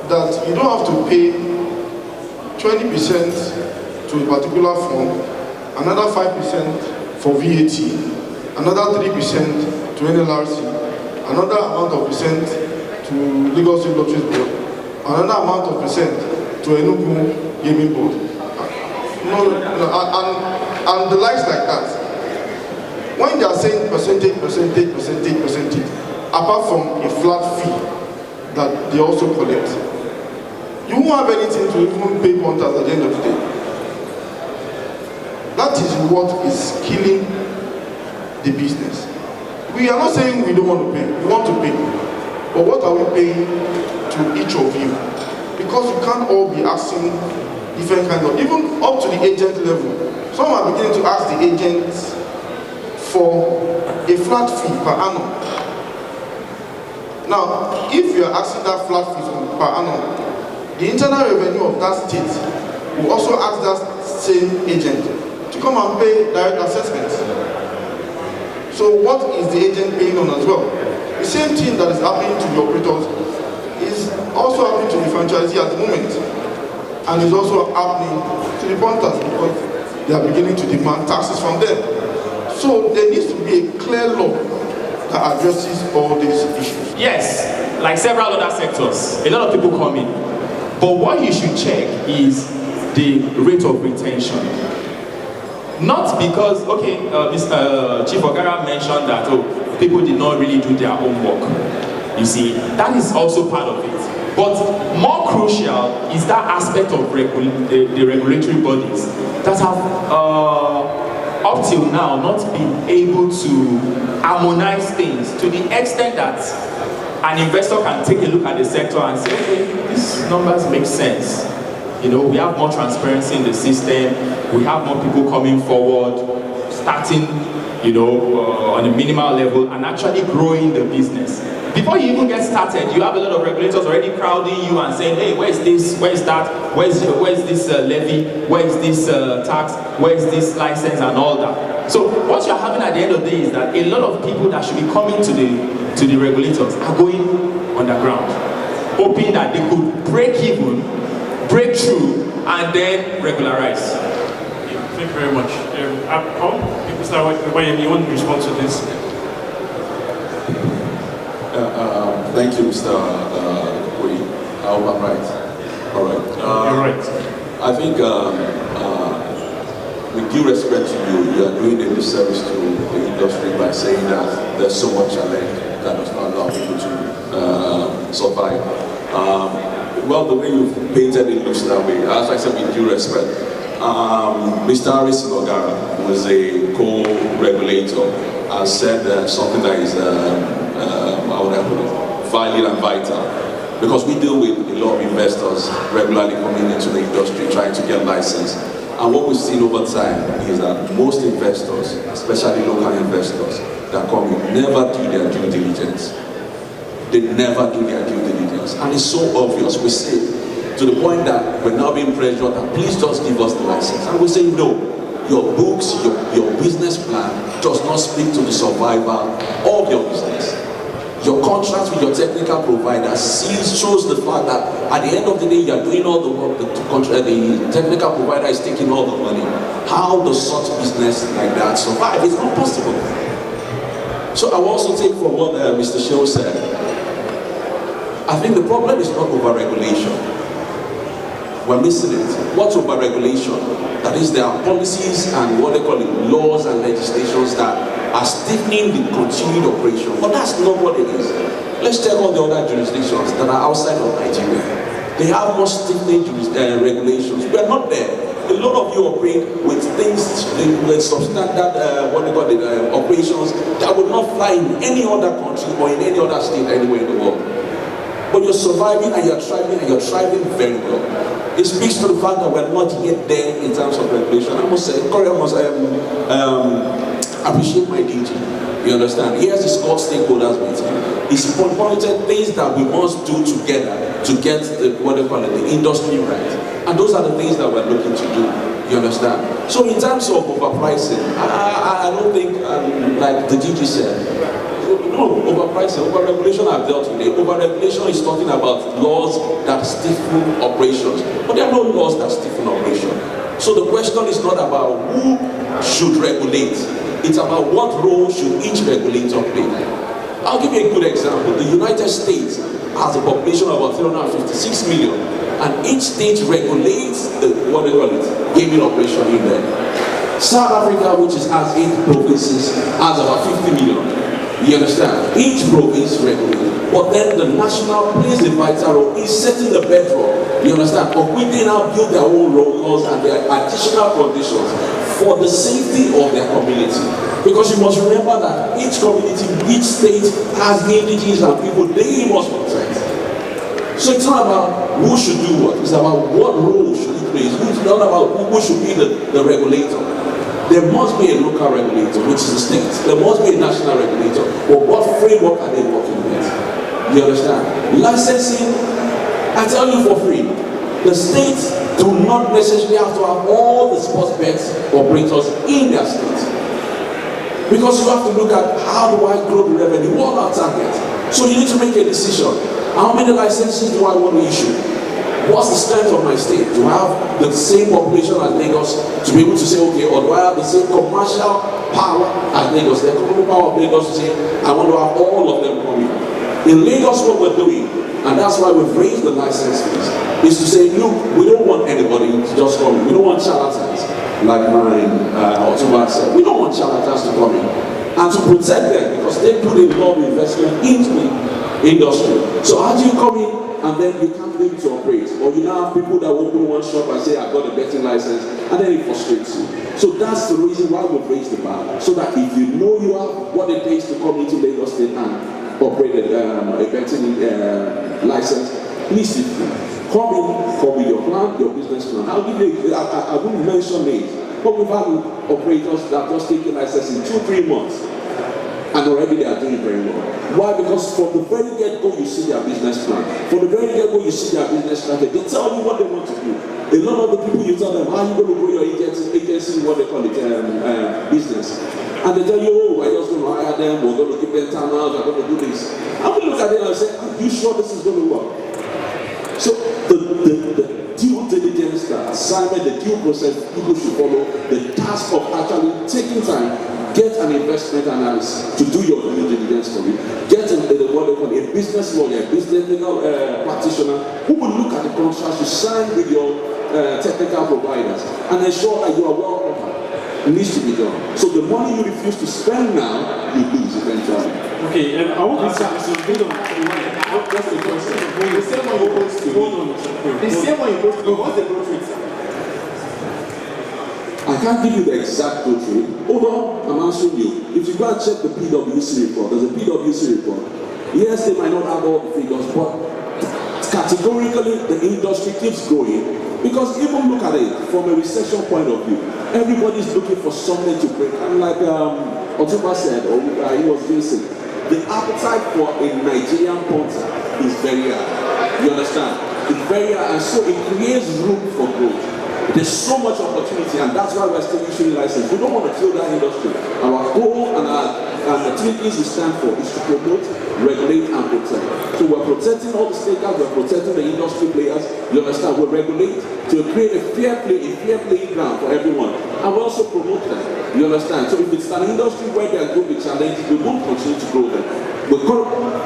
that you don't have to pay 20% to a particular fund, another 5% for VAT, another 3% to NLRC, another amount of percent to Lagos State Lotteries Board, another amount of percent to Enugu Gaming Board, and the likes like that. When they are saying percentage, apart from a flat fee that they also collect, you won't have anything to even pay punters at the end of the day. That is what is killing the business. We are not saying we don't want to pay, we want to pay. But what are we paying to each of you? Because you can't all be asking different kinds of, even up to the agent level. Some are beginning to ask the agents for a flat fee per annum. Now, if you are asking that flat fee per annum, the internal revenue of that state will also ask that same agent to come and pay direct assessments. So what is the agent paying on as well? The same thing that is happening to the operators is also happening to the franchisee at the moment, and is also happening to the punters because they are beginning to demand taxes from them. So there needs to be a clear law that addresses all these issues. Yes, like several other sectors, a lot of people come in. But what you should check is the rate of retention. Not because, okay, Mr. Chief Ogara mentioned that, people did not really do their homework. You see, that is also part of it. But more crucial is that aspect of the regulatory bodies that have, up till now, not been able to harmonize things to the extent that an investor can take a look at the sector and say, okay, these numbers make sense. You know, we have more transparency in the system, we have more people coming forward, starting, you know, on a minimal level and actually growing the business. Before you even get started, you have a lot of regulators already crowding you and saying, hey, where's this, where's that, where's this levy, where's this tax, where's this license and all that. So what you're having at the end of the day is that a lot of people that should be coming to the regulators are going underground, hoping that they could break even, break through, and then regularize. Thank you very much. Mr. Wayne, you want to respond to this? Thank you, Mr. Wayne. I hope I'm right. All right. You're right. I think, with due respect to you, you are doing a disservice to the industry by saying that there's so much challenge that does not allow people to survive. Well, the way you've painted it looks that way. As I said, with due respect, Mr. Harrison Ogara, who is a co-regulator, has said something that is, how would I put it, valid and vital. Because we deal with a lot of investors regularly coming into the industry trying to get license. And what we've seen over time is that most investors, especially local investors that come in, never do their due diligence. They never do their due diligence. And it's so obvious. We say, to the point that we're now being pressured that please just give us the license. And we say, no, your books, your business plan does not speak to the survival of your business. Your contract with your technical provider shows the fact that at the end of the day, you are doing all the work, the technical provider is taking all the money. How does such business like that survive? It's not possible. So I will also take from what Mr. Sheil said. I think the problem is not over-regulation. We're missing it. What's over-regulation? That is, there are policies and what they call it, laws and legislations that are stiffening the continued operation. But that's not what it is. Let's check all the other jurisdictions that are outside of Nigeria. They have more stiffening regulations. We are not there. A lot of you operate with things, with substandard, what they call it, operations that would not fly in any other country or in any other state anywhere in the world. But you're surviving and you're thriving very well. It speaks to the fact that we're not yet there in terms of regulation. I must say, Korea must appreciate my DG. You understand? Here's this called stakeholders meeting. It's pointed things that we must do together to get what they call it, the industry right. And those are the things that we're looking to do. You understand? So in terms of overpricing, I don't think, like the DG said, no, overpricing, overregulation I've dealt with it. Overregulation is talking about laws that stiffen operations. But there are no laws that stiffen operation. So the question is not about who should regulate. It's about what role should each regulator play. I'll give you a good example. The United States has a population of about 356 million. And each state regulates what they call it, gaming operation in there. South Africa, which has 8 provinces, has about 50 million. You understand? Each province regulates. But then the national plays a vital role in setting the bedrock. You understand? But we they now build their own laws and their additional conditions for the safety of their community. Because you must remember that each community, each state has indigenous and people they must protect. So it's not about who should do what, it's about what role should it play. It's not about who should be the regulator. There must be a local regulator, which is the state. There must be a national regulator. But what framework are they working with? You understand? Licensing, I tell you for free, the states do not necessarily have to have all the sports bets operators in their state. Because you have to look at how do I grow the revenue, what are our targets. So you need to make a decision. How many licenses do I want to issue? What's the strength of my state? Do I have the same population as Lagos to be able to say, okay, or do I have the same commercial power as Lagos? The economic power of Lagos to say, I want to have all of them coming. In Lagos, what we're doing, and that's why we've raised the license fees, is to say, look, we don't want anybody to just come in. We don't want charlatans, like mine, Otumba said. We don't want charlatans to come in. And to protect them, because they put a lot of investment into the industry. So how do you come in and then you can't be able to operate? Or you now have people that open one shop and say, I've got a betting license, and then it frustrates you. So that's the reason why we've raised the bar. So that if you know you have what it takes to come into Lagos State and operate a betting license, please come with your plan, your business plan. I'll give you, I wouldn't mention names, but we've had operators that just take a license in 2-3 months. And already they are doing very well. Why? Because from the very get-go you see their business plan. From the very get-go you see their business strategy. They tell you what they want to do. A lot of the people you tell them, how are you going to grow your agency, what they call it, business. And they tell you, oh, we're just going to hire them, we're going to give them time out, we're going to do this. And we look at it and say, are you sure this is going to work? So the due diligence, the assignment, the due process people should follow, the task of actually taking time, get an investment analyst to do your due diligence for you. Get what they call a business lawyer, a business legal practitioner who will look at the contracts you sign with your technical providers and ensure that you are well covered. It needs to be done. So the money you refuse to spend now, you lose eventually. Okay, I want to ask you build on what's the question? The same one you post to the same one you post to what's the growth rate? I can't give you the exact growth rate. Hold on, I'm answering you. If you go and check the PwC report, there's a PwC report. Yes, they might not have all the figures, but categorically the industry keeps growing. Because even look at it from a recession point of view, everybody's looking for something to break. And like Otumba said, or he was facing, the appetite for a Nigerian punter is very high. You understand? It's very high, and so it creates room for growth. There's so much opportunity, and that's why we're still issuing license. We don't want to kill that industry. Our goal and the three things we stand for is to promote, regulate, and protect. So we're protecting all the stakeholders, we're protecting the industry players. You understand? We regulate to create a fair playing ground for everyone, and we also promote them. You understand? So if it's an industry where they're going to be challenged, we won't continue to grow them. We're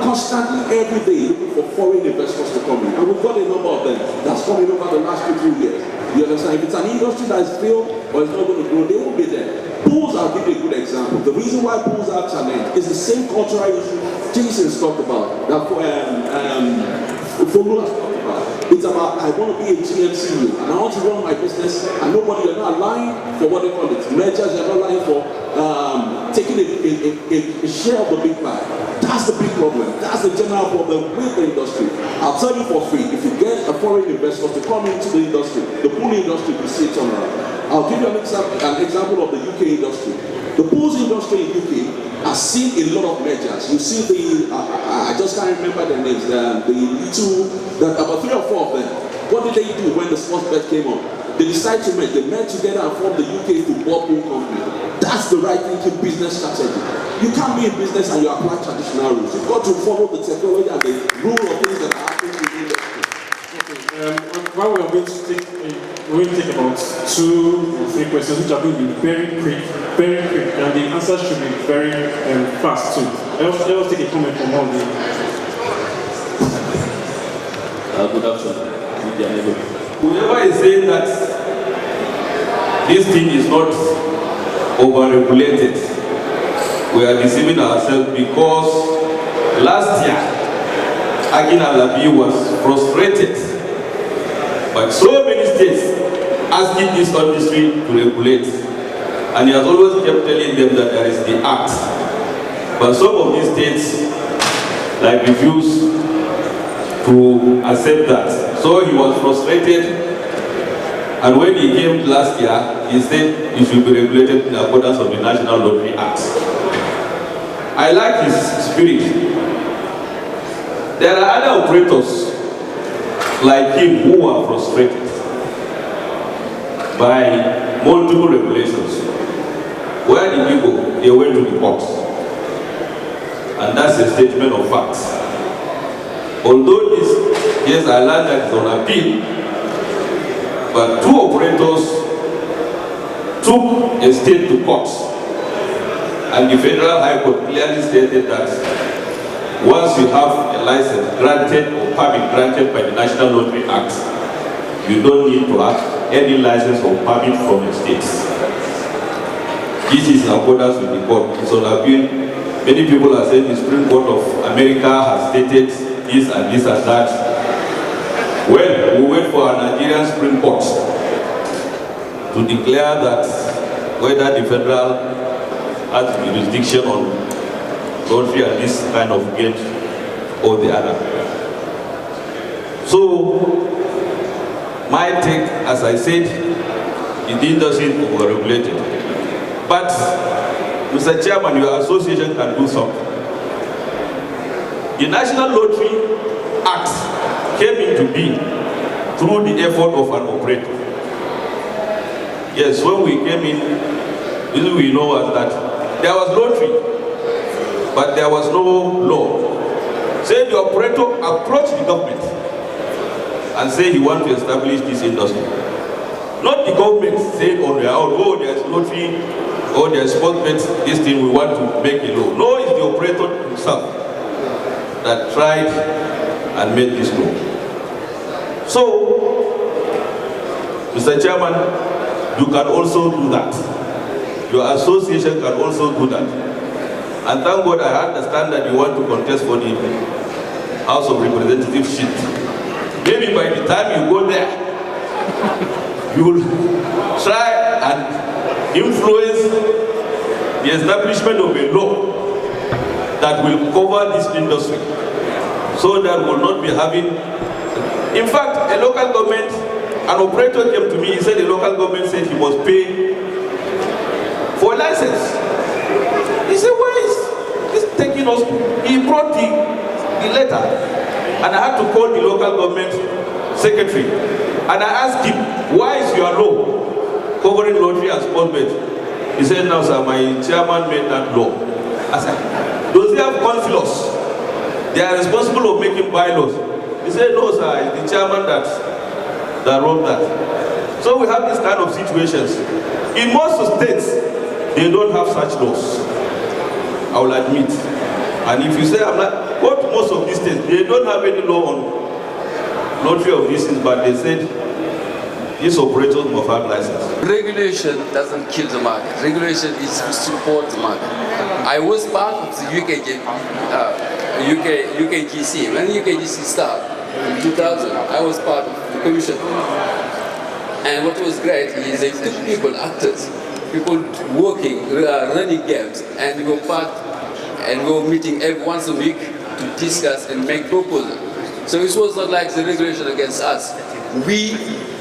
constantly every day looking for foreign investors to come in, and we've got a number of them that's coming over the last 2 years. You understand? If it's an industry that is failed or is not going to grow, they won't be there. Pools, I'll give you a good example. The reason why pools are challenged is the same cultural issue Jason's talked about, that Fomula talked about. It's about, I want to be a GMCU and I want to run my business, and nobody, you're not lying for what they call it. Mergers, you're not lying for taking a share of the big pie. That's the big problem. That's the general problem with the industry. I'll tell you for free, if you get a foreign investor to come into the industry, the pool industry will see it on around. I'll give you an example of the UK industry. The pools industry in UK has seen a lot of mergers. You see I just can't remember their names, about 3 or 4 of them. What did they do when the sports bet came on? They decided to merge. They merged together and formed the UK Football Pool Company. That's the right thinking business strategy. You can't be in business and you apply traditional rules. You've got to follow the technology and the rule of things that are happening in the industry. Okay, while we are going to take about 2 or 3 questions, which are going to be very quick, and the answers should be very fast too. Let us take a comment from all of you. Good afternoon. Whoever is saying that this thing is not over-regulated, we are deceiving ourselves, because last year, Akin Alabi was frustrated by so many states asking this industry to regulate. And he has always kept telling them that there is the act. But some of these states like refuse to accept that. So he was frustrated. And when he came last year, he said it should be regulated in accordance with the National Lottery Act. I like his spirit. There are other operators like him who are frustrated by multiple regulations. Where did he go? They went to the courts. And that's a statement of facts. Although this case I learned that it's on appeal, but two operators took a state to court. And the Federal High Court clearly stated that once you have a license granted or permit granted by the National Lottery Act, you don't need to have any license or permit from the states. This is in accordance with the court. It's on appeal. Many people are saying the Supreme Court of America has stated this and this and that. Well, we wait for our Nigerian Supreme Court to declare that whether the federal has jurisdiction on lottery and this kind of game or the other. So, my take, as I said, the industry is overregulated. But, Mr. Chairman, your association can do something. The National Lottery Act came into being through the effort of an operator. Yes, when we came in, this we know was that there was lottery, but there was no law. Say the operator approached the government and say he wants to establish this industry. Not the government said on their own, oh, there's lottery, or there's sports bet, this thing we want to make a law. No, it's the operator himself that tried and made this law. So, Mr. Chairman, you can also do that. Your association can also do that. And thank God I understand that you want to contest for the House of Representatives seat. Maybe by the time you go there, you will try and influence the establishment of a law that will cover this industry, so that we'll not be having. In fact, a local government, an operator came to me, he said the local government said he must pay for a license. He said, why is this taking us? He brought the letter, and I had to call the local government secretary, and I asked him, why is your law covering lottery and sports bet? He said, no, sir, my chairman made that law. I said, does he have councillors? They are responsible of making bylaws. He said, no, sir, it's the chairman that wrote that. So we have this kind of situations. In most states, they don't have such laws, I will admit. And if you say, I'm not, go to most of these states, they don't have any law on lottery of these things, but they said, these operators must have license. Regulation doesn't kill the market. Regulation is to support the market. I was part of the UKGC. When UKGC started in 2000, I was part of the commission. And what was great is they took people, actors, people working, running games, and we were part, and we were meeting every once a week to discuss and make proposals. So it was not like the regulation against us. We,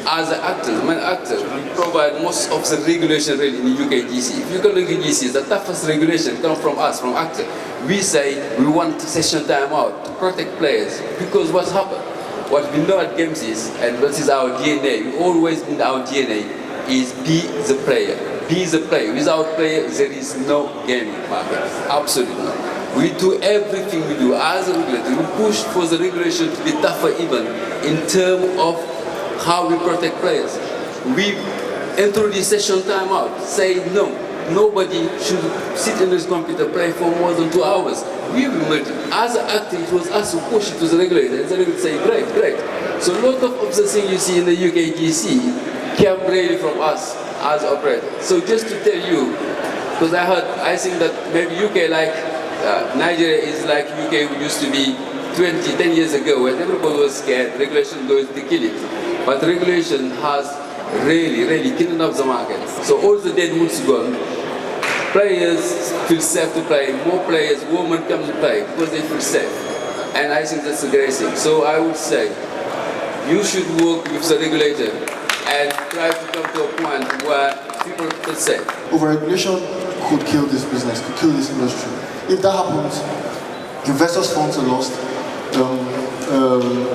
as actors, we provide most of the regulation really in the UKGC. If you go to UKGC, the toughest regulation comes from us, from actors. We say we want session time out to protect players, because what's happened? What we know at games is, and what is our DNA, we always in our DNA, is be the player. Be the player. Without player, there is no gaming market. Absolutely. We do everything we do as a regulator. We push for the regulation to be tougher even in terms of how we protect players. We introduce session timeout, say no, nobody should sit in this computer play for more than 2 hours. We will, as an actor, it was us who pushed it to the regulator, and the regulator say, great, great. So a lot of the things you see in the UKGC came really from us as operators. So just to tell you, because I think that maybe UK like Nigeria is like UK used to be 10 years ago, when everybody was scared, regulation goes to kill it. But regulation has really killing off the market. So all the dead wood's gone. Players feel safe to play. More players, women come to play because they feel safe. And I think that's a great thing. So I would say you should work with the regulator and try to come to a point where people feel safe. Overregulation could kill this business, could kill this industry. If that happens, investors' funds are lost.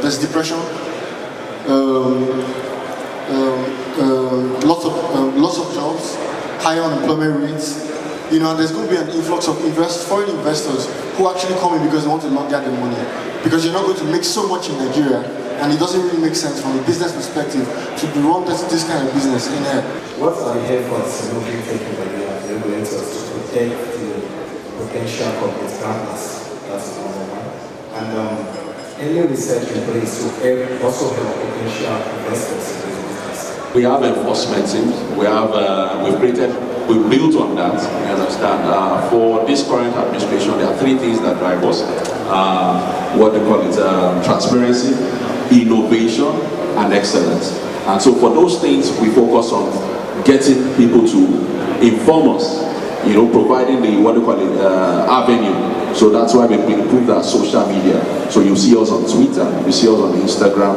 There's depression. Lots of jobs, higher unemployment rates. You know, and there's going to be an influx of foreign investors who actually come in because they want to launder their money. Because you're not going to make so much in Nigeria, and it doesn't really make sense from a business perspective to run this kind of business in here. What are the efforts being taken by the regulators to protect the potential corporate partners? That's number one. And any research in place to also help potential investors in this business? We have enforcement teams. We've built on that. You understand? For this current administration, there are three things that drive us. Transparency, innovation, and excellence. And so for those things, we focus on getting people to inform us, providing the avenue. So that's why we improved our social media. So you see us on Twitter, you see us on Instagram.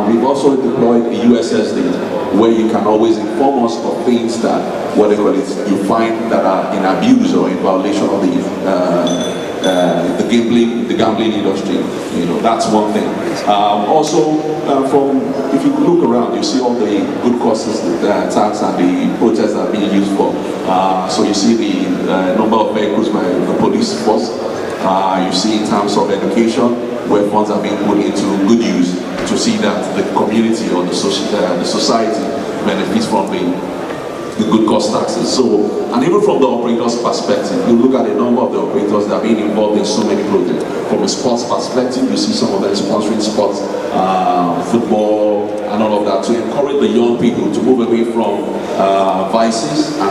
We've also deployed the USSD, where you can always inform us of things that you find that are in abuse or in violation of the gambling industry. That's one thing. If you look around, you see all the good causes, the attacks and the protests are being used for. So you see the number of vehicles by the police force. You see in terms of education, where funds are being put into good use to see that the community or the society benefits from the good cost taxes. So, and even from the operator's perspective, you look at the number of the operators that are being involved in so many projects. From a sports perspective, you see some of them sponsoring sports, football, and all of that, to encourage the young people to move away from vices and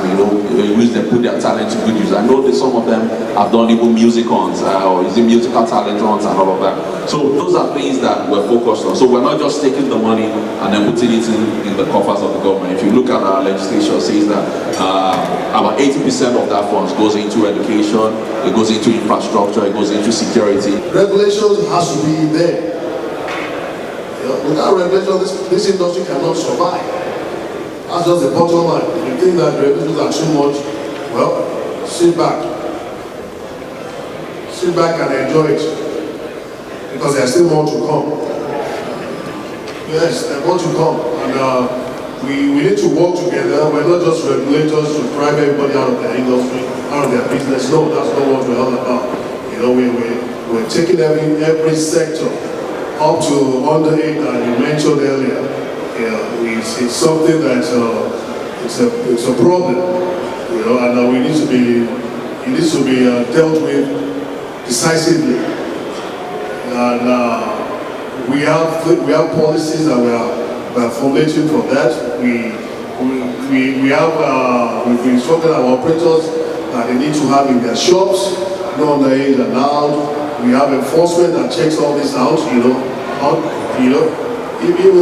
put their talent to good use. I know that some of them have done even music-ons or musical talent runs and all of that. So those are things that we're focused on. So we're not just taking the money and then putting it in the coffers of the government. If you look at our legislation, it says that about 80% of that funds goes into education, it goes into infrastructure, it goes into security. Regulations has to be there. Without regulation, this industry cannot survive. That's just the bottom line. If you think that regulations are too much, well, sit back. Sit back and enjoy it. Because there's still more to come. Yes, there's more to come. And we need to work together. We're not just regulators to drive everybody out of their industry, out of their business. No, that's not what we're all about. We're taking every sector up to underage that you mentioned earlier. It's something that it's a problem, and it needs to be dealt with decisively. And we have policies that we are formulating for that. We've instructed our operators that they need to have in their shops no underage allowed. We have enforcement that checks all this out, even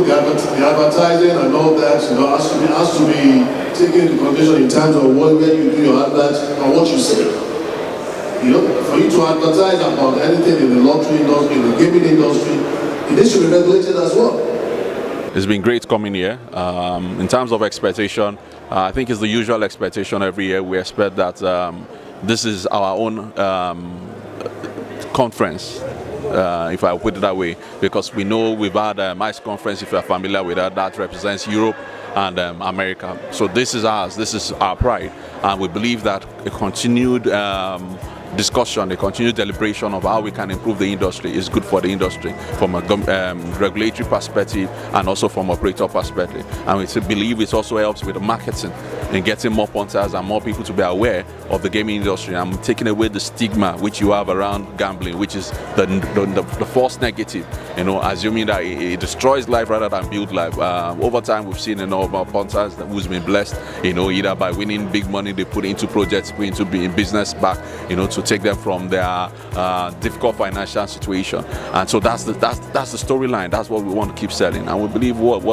the advertising and all that, has to be taken into consideration in terms of where you do your adverts and what you say. For you to advertise about anything in the lottery industry, in the gaming industry, it should be regulated as well. It's been great coming here. In terms of expectation, I think it's the usual expectation every year. We expect that this is our own conference, if I put it that way, because we know we've had a MICE conference, if you're familiar with that represents Europe and America. So this is ours, this is our pride, and we believe that a continued discussion, a continued deliberation of how we can improve the industry is good for the industry from a regulatory perspective and also from operator perspective. And we believe it also helps with the marketing in getting more punters and more people to be aware of the gaming industry. I'm taking away the stigma which you have around gambling, which is the false negative, you know, assuming that it destroys life rather than build life. Over time, we've seen a number of punters who's been blessed, you know, either by winning big money they put into projects, put into being business back, you know, to take them from their difficult financial situation. And so that's the storyline. That's what we want to keep selling. And we believe what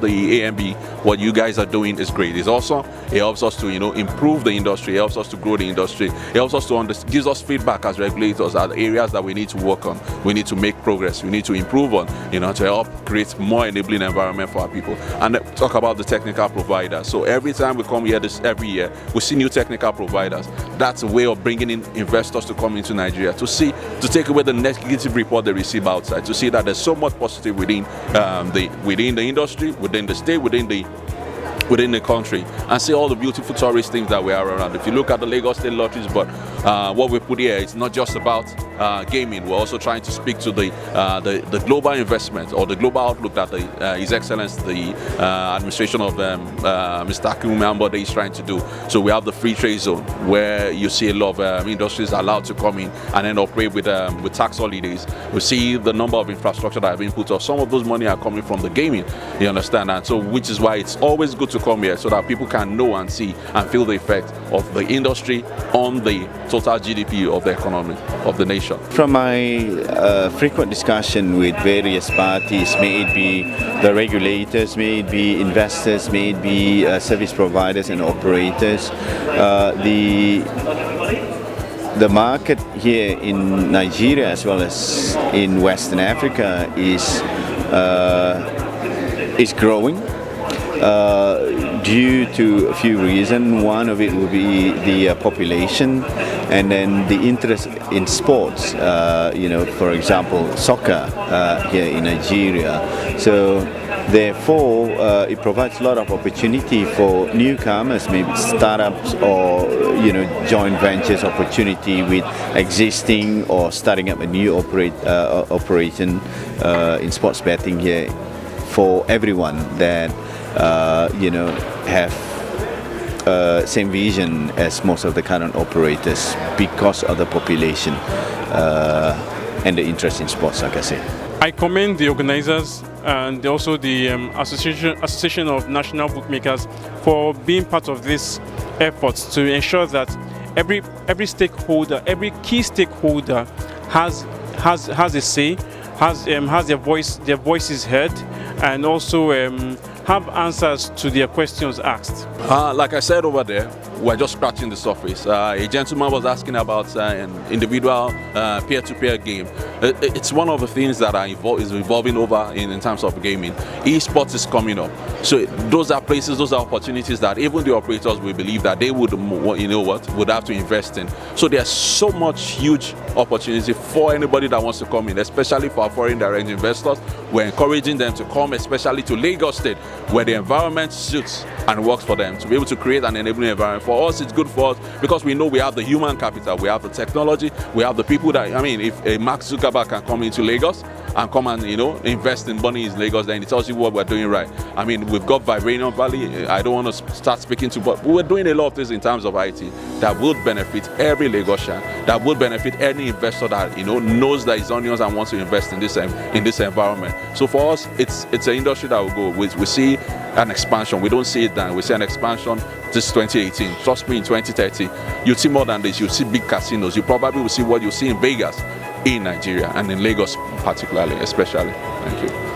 the AMB, what you guys are doing is great. It's awesome. It helps us to, you know, improve the industry. It helps us to grow the industry. It helps us to gives us feedback as regulators at areas that we need to work on. We need to make progress. We need to improve on, you know, to help create more enabling environment for our people. And talk about the technical providers. So every time we come here every year, we see new technical providers. That's a way of bringing in investors to come into Nigeria to take away the negative report they receive outside, to see that there's so much positive within the industry, within the state, within the country, and see all the beautiful tourist things that we are around. If you look at the Lagos State Lotteries, but what we put here, it's not just about gaming. We're also trying to speak to the global investment or the global outlook that His Excellency, the administration of Mr. Akinwumi Ambode is trying to do. So we have the free trade zone where you see a lot of industries allowed to come in and then operate with tax holidays. We see the number of infrastructure that have been put up. Some of those money are coming from the gaming, you understand? And so which is why it's always good to come here so that people can know and see and feel the effect of the industry on the total GDP of the economy of the nation. From my frequent discussion with various parties, may it be the regulators, may it be investors, may it be service providers and operators, the market here in Nigeria as well as in Western Africa is growing. Due to a few reasons. One of it will be the population, and then the interest in sports. You know, for example, soccer here in Nigeria. So therefore, it provides a lot of opportunity for newcomers, maybe startups or, you know, joint ventures opportunity with existing or starting up a new operation in sports betting here for everyone that you know, have same vision as most of the current operators because of the population and the interest in sports, like I said. I commend the organizers and also the Association of National Bookmakers for being part of this efforts to ensure that every stakeholder, every key stakeholder has a say, has their voices heard, and also have answers to their questions asked. Like I said over there, we're just scratching the surface. A gentleman was asking about an individual peer-to-peer game. It's one of the things that is evolving over in terms of gaming. Esports is coming up. So those are places, those are opportunities that even the operators will believe that they would, you know what, would have to invest in. So there's so much huge opportunity for anybody that wants to come in, especially for our foreign direct investors. We're encouraging them to come, especially to Lagos State, where the environment suits and works for them, to be able to create an enabling environment. For us, it's good for us because we know we have the human capital, we have the technology, we have the people that, I mean, if a Mark Zuckerberg can come into Lagos and come and, you know, invest in money in Lagos, then it tells you what we're doing right. I mean, we've got Vibranium Valley. I don't want to start speaking to, but we're doing a lot of things in terms of IT that would benefit every Lagosian, that would benefit any investor that, you know, knows that his onions and wants to invest in this environment. So for us, it's an industry that will go. We see an expansion. We don't see it down. We see an expansion this 2018. Trust me, in 2030, you'll see more than this. You'll see big casinos. You probably will see what you see in Vegas, in Nigeria, and in Lagos particularly, especially. Thank you.